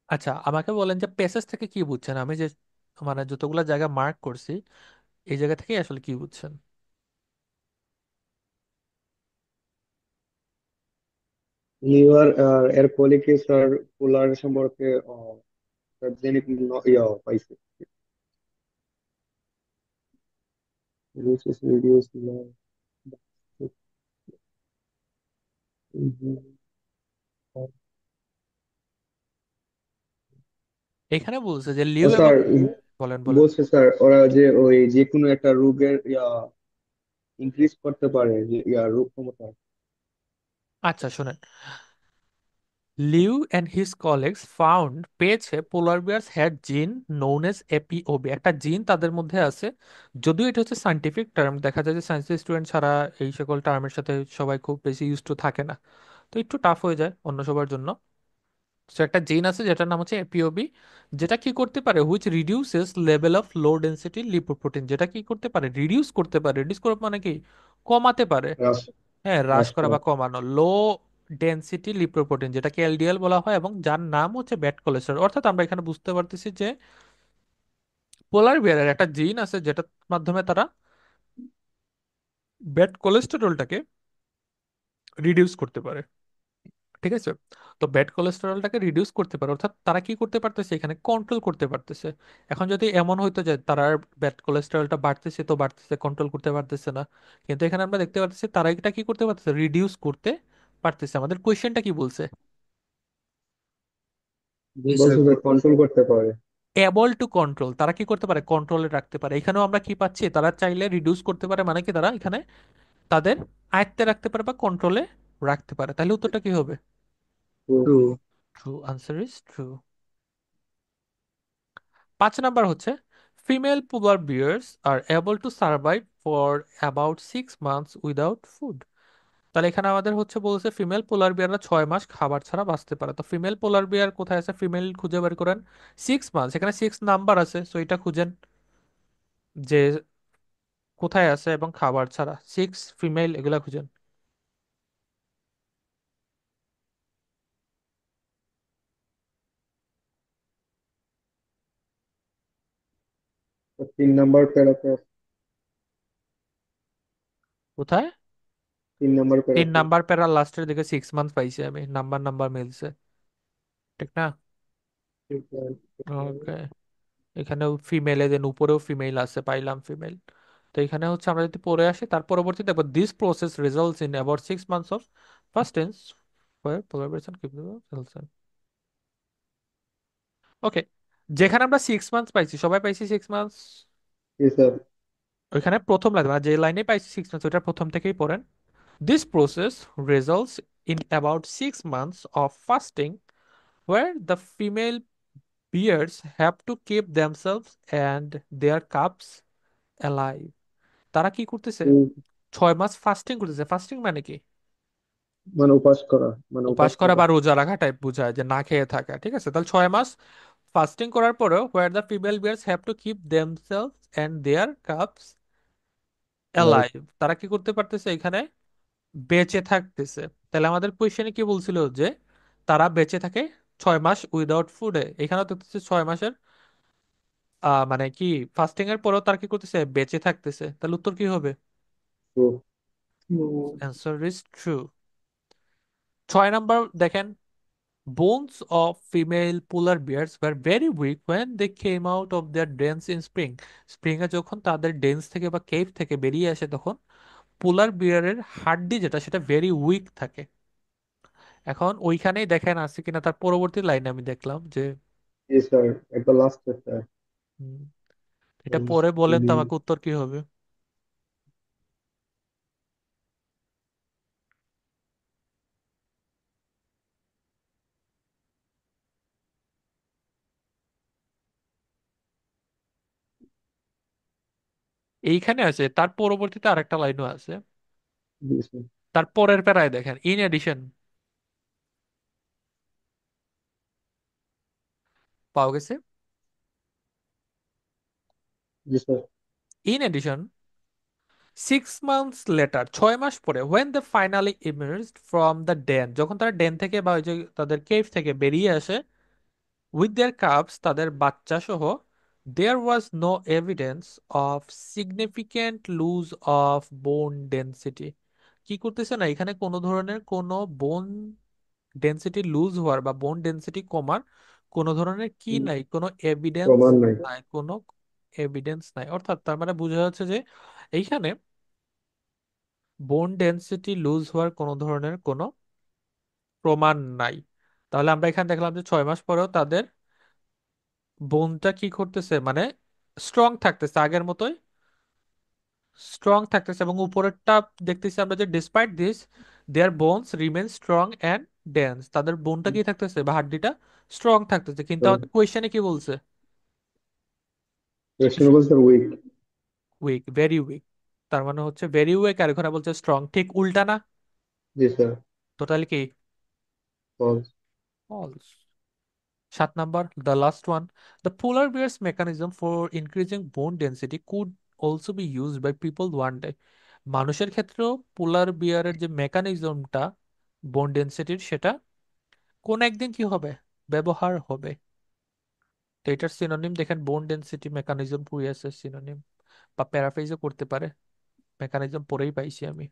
আচ্ছা, আমাকে বলেন যে প্যাসেজ থেকে কি বুঝছেন, আমি যে মানে যতগুলা জায়গা মার্ক করছি এই জায়গা থেকে আসলে কি বুঝছেন? লিভার আর এর পলিকিস আর পোলার সম্পর্কে জেনেটিক পাইছে। Which is reduced love. এখানে বলছে যে লিউ এবং, স্যার, বলেন বলেন। বলছে স্যার ওরা যে ওই যে কোনো একটা রোগের ইনক্রিজ করতে পারে, যে রোগ ক্ষমতা। আচ্ছা শোনেন, Liu and his colleagues found, পেয়েছে পোলার বিয়ার্স হ্যাড জিন নোন এজ এপিওবি, একটা জিন তাদের মধ্যে আছে। যদিও এটা হচ্ছে সাইন্টিফিক টার্ম, দেখা যায় যে সায়েন্সের স্টুডেন্ট ছাড়া এই সকল টার্মের সাথে সবাই খুব বেশি ইউজ টু থাকে না, তো একটু টাফ হয়ে যায় অন্য সবার জন্য। সো একটা জিন আছে যেটার নাম হচ্ছে এপিওবি, যেটা কি করতে পারে, which reduces level of low density lipoprotein, যেটা কি করতে পারে, রিডিউস করতে পারে, রিডিউস করা মানে কি, কমাতে পারে। হ্রাস হ্যাঁ, হ্রাস হ্রাস করা করা। বা কমানো লো ডেন্সিটি লিপোপ্রোটিন, যেটাকে এলডিএল বলা হয়, এবং যার নাম হচ্ছে ব্যাড কোলেস্টেরল। অর্থাৎ আমরা এখানে বুঝতে পারতেছি যে পোলার বিয়ারের একটা জিন আছে যেটার মাধ্যমে তারা ব্যাড কোলেস্টেরলটাকে রিডিউস করতে পারে, ঠিক আছে? তো ব্যাড কোলেস্টেরলটাকে রিডিউস করতে পারে, অর্থাৎ তারা কি করতে পারতেছে, এখানে কন্ট্রোল করতে পারতেছে। এখন যদি এমন হইতো যে তারা ব্যাড কোলেস্টেরলটা বাড়তেছে তো বাড়তেছে, কন্ট্রোল করতে পারতেছে না, কিন্তু এখানে আমরা দেখতে পারতেছি তারা এটা কি করতে পারতেছে, রিডিউস করতে পারতেছে। আমাদের কোয়েশ্চেনটা কি বলছে? জি স্যার। বলছে যে কন্ট্রোল করতে পারে। এবল টু কন্ট্রোল, তারা কি করতে পারে, কন্ট্রোলে রাখতে পারে। এখানেও আমরা কি পাচ্ছি, তারা চাইলে রিডিউস করতে পারে, মানে কি তারা এখানে তাদের আয়ত্তে রাখতে পারে বা কন্ট্রোলে রাখতে পারে। তাহলে উত্তরটা কি হবে? তো true. True, answer is true. 5 number হচ্ছে female polar bears are able to survive for about 6 months without food. তাহলে এখানে আমাদের হচ্ছে বলছে ফিমেল পোলার বিয়াররা 6 মাস খাবার ছাড়া বাঁচতে পারে। তো ফিমেল পোলার বিয়ার কোথায় আছে, ফিমেল খুঁজে বের করেন। 6 মান্থস, এখানে 6 নাম্বার আছে, সো এটা খুঁজেন যে কোথায় আছে এবং খাবার ছাড়া 6 ফিমেল, এগুলা খুঁজেন। তো 3 নাম্বার প্যারাতে, কোথায়? 3 নাম্বার তিন প্যারাতে। নাম্বার প্যারা লাস্টের দিকে 6 মান্থস পাইছি আমি, নাম্বার নাম্বার মিলছে, ঠিক না? ওকে, এখানেও ফিমেল, এদের উপরেও ফিমেল আছে, পাইলাম ফিমেল। তো এখানে হচ্ছে আমরা যদি পড়ে আসি, তার পরবর্তী দেখবো this process results in about 6 months of first tense where collaboration keep the cells. ওকে, যেখানে আমরা 6 মান্থস পাইছি, সবাই পাইছি 6 মান্থস। জি স্যার। ওইখানে প্রথম লাইন, মানে যে লাইনে পাইছি 6 মান্থস, ওইটা প্রথম থেকেই পড়েন। This process results in about 6 months of fasting where the female bears have to keep themselves and their cubs alive. তারা কি করতেছে? উ- 6 মাস ফাস্টিং করতেছে। ফাস্টিং মানে কি? মানে উপাস করা, মানে উপাস উপাস করা থাকা। বা রোজা রাখা টাইপ বোঝায়, যে না খেয়ে থাকা, ঠিক আছে? তাহলে 6 মাস ফাস্টিং করার পরেও where the female bears have to keep themselves and their cubs like. alive, তারা কি করতে পারতেছে এখানে? বেঁচে থাকতেছে। তাহলে আমাদের কোয়েশ্চেনে কি বলছিল যে তারা বেঁচে থাকে 6 মাস উইদাউট ফুডে, এখানেও দেখতেছে 6 মাসের মানে কি ফাস্টিং এর পরেও তারা কি করতেছে? বেঁচে থাকতেছে। তাহলে উত্তর কি হবে? তো অ্যান্সার ইজ ট্রু। 6 নাম্বার দেখেন, bones of female polar bears were very weak when they came out of their dens in spring. Spring এ যখন তাদের ডেন্স থেকে বা কেভ থেকে বেরিয়ে আসে, তখন পোলার বিয়ারের হাড্ডি যেটা, সেটা ভেরি উইক থাকে। এখন ওইখানেই দেখেন আছে কিনা, তার পরবর্তী লাইনে আমি দেখলাম যে জি স্যার, একবার লাস্টে স্যার। হুম, এটা পরে বলেন তো বি। আমাকে উত্তর কি হবে। এইখানে আছে, তার পরবর্তীতে আরেকটা লাইনও আছে। জি স্যার। তার পরের প্যারায় দেখেন, ইন এডিশন, পাওয়া গেছে। জি sir. In addition 6 months later, 6 মাস পরে, when they finally emerged from the den, যখন তারা ডেন থেকে বা ওই যে তাদের কেভ থেকে বেরিয়ে আসে, with their cubs, তাদের বাচ্চা সহ, there was no evidence of significant lose of bone density. কি করতেছে না, এখানে কোনো ধরনের কোনো বোন ডেন্সিটি লুজ হওয়ার বা বোন ডেন্সিটি কমার কোনো ধরনের কি নাই, কোনো এভিডেন্স প্রমাণ নাই। নাই, কোনো এভিডেন্স নাই। অর্থাৎ তার মানে বোঝা যাচ্ছে যে এইখানে বোন ডেন্সিটি লুজ হওয়ার কোনো ধরনের কোনো প্রমাণ নাই। তাহলে আমরা এখানে দেখলাম যে 6 মাস পরেও তাদের বোনটা কি করতেছে, মানে স্ট্রং থাকতেছে, আগের মতোই স্ট্রং থাকতেছে। এবং উপরেরটা দেখতেছি আমরা যে despite this their bones remain strong and dense, তাদের বোনটা কি থাকতেছে বা হাড্ডিটা স্ট্রং থাকতেছে। কিন্তু স্যার, আমাদের কোয়েশ্চেনে কি বলছে? কোয়েশ্চেন বলছে উইক। Week, very week. তার মানে হচ্ছে ভেরি উইক, আর এখানে বলছে স্ট্রং, ঠিক উল্টা না? জি স্যার। টোটালি কি false. False. 7 number, the last one. The polar bear's mechanism for increasing bone density could also be used by people one day. মানুষের ক্ষেত্রেও পোলার বিয়ারের যে মেকানিজমটা বোন ডেন্সিটির, সেটা কোন একদিন কি হবে? ব্যবহার হবে। তো এটার সিনোনিম দেখেন, বোন ডেন্সিটি মেকানিজম কুইয়াসের সিনোনিম, বা প্যারাফ্রেজও করতে পারে। মেকানিজম পরেই পাইছি আমি,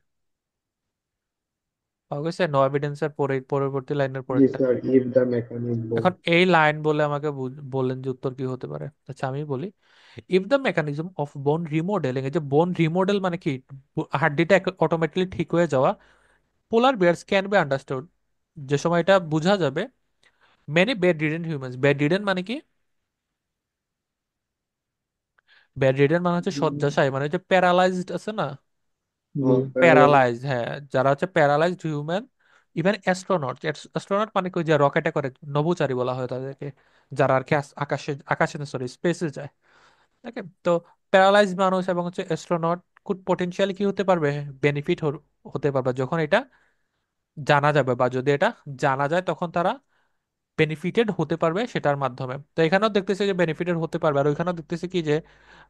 পাওয়া গেছে নো এভিডেন্সের পরে, পরবর্তী লাইনের জি পরেরটা। Sir, if the mechanism. এখন এই লাইন বলে আমাকে বললেন যে উত্তর কি হতে পারে। আচ্ছা আমি বলি, ইফ দ্য মেকানিজম অফ বোন রিমডেলিং, এই যে বোন রিমডেল মানে কি, হাড্ডিটা অটোমেটিক্যালি ঠিক হয়ে যাওয়া, পোলার বিয়ার্স ক্যান বি আন্ডারস্টুড, যে সময় এটা বোঝা যাবে। Many bed ridden humans, bed ridden মানে কি? বেড রিডেন মানে হচ্ছে শয্যাশায়ী, মানে হচ্ছে প্যারালাইজড আছে না, প্যারালাইজ। প্যারালাইজ, হ্যাঁ, যারা হচ্ছে paralysed human, even astronaut, astronaut মানে কি, ওই যে রকেটে করে, নভোচারী বলা হয় তাদেরকে, যারা আর কি আকাশে, আকাশে সরি স্পেসে যায়, ওকে, তো প্যারালাইজ মানুষ এবং হচ্ছে অ্যাস্ট্রোনট খুব পটেনশিয়ালি কি হতে পারবে, বেনিফিট হতে পারবে যখন এটা জানা যাবে, বা যদি এটা জানা যায় তখন তারা বেনিফিটেড হতে পারবে সেটার মাধ্যমে। তো এখানেও দেখতেছি যে বেনিফিটেড হতে পারবে, আর ওইখানেও দেখতেছি কি যে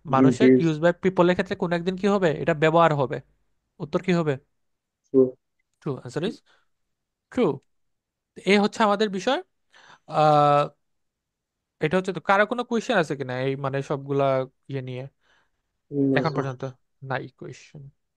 মানুষের ডিজিজ। ইউজ বাই পিপলের ক্ষেত্রে কোন একদিন কি হবে, এটা ব্যবহার হবে। উত্তর কি হবে? True, answer is true. এই হচ্ছে আমাদের বিষয়। আহ এটা হচ্ছে, তো কারো কোনো কোয়েশ্চেন আছে কিনা এই মানে সবগুলা ইয়ে নিয়ে? এখন আছে। পর্যন্ত নাই কোয়েশ্চেন।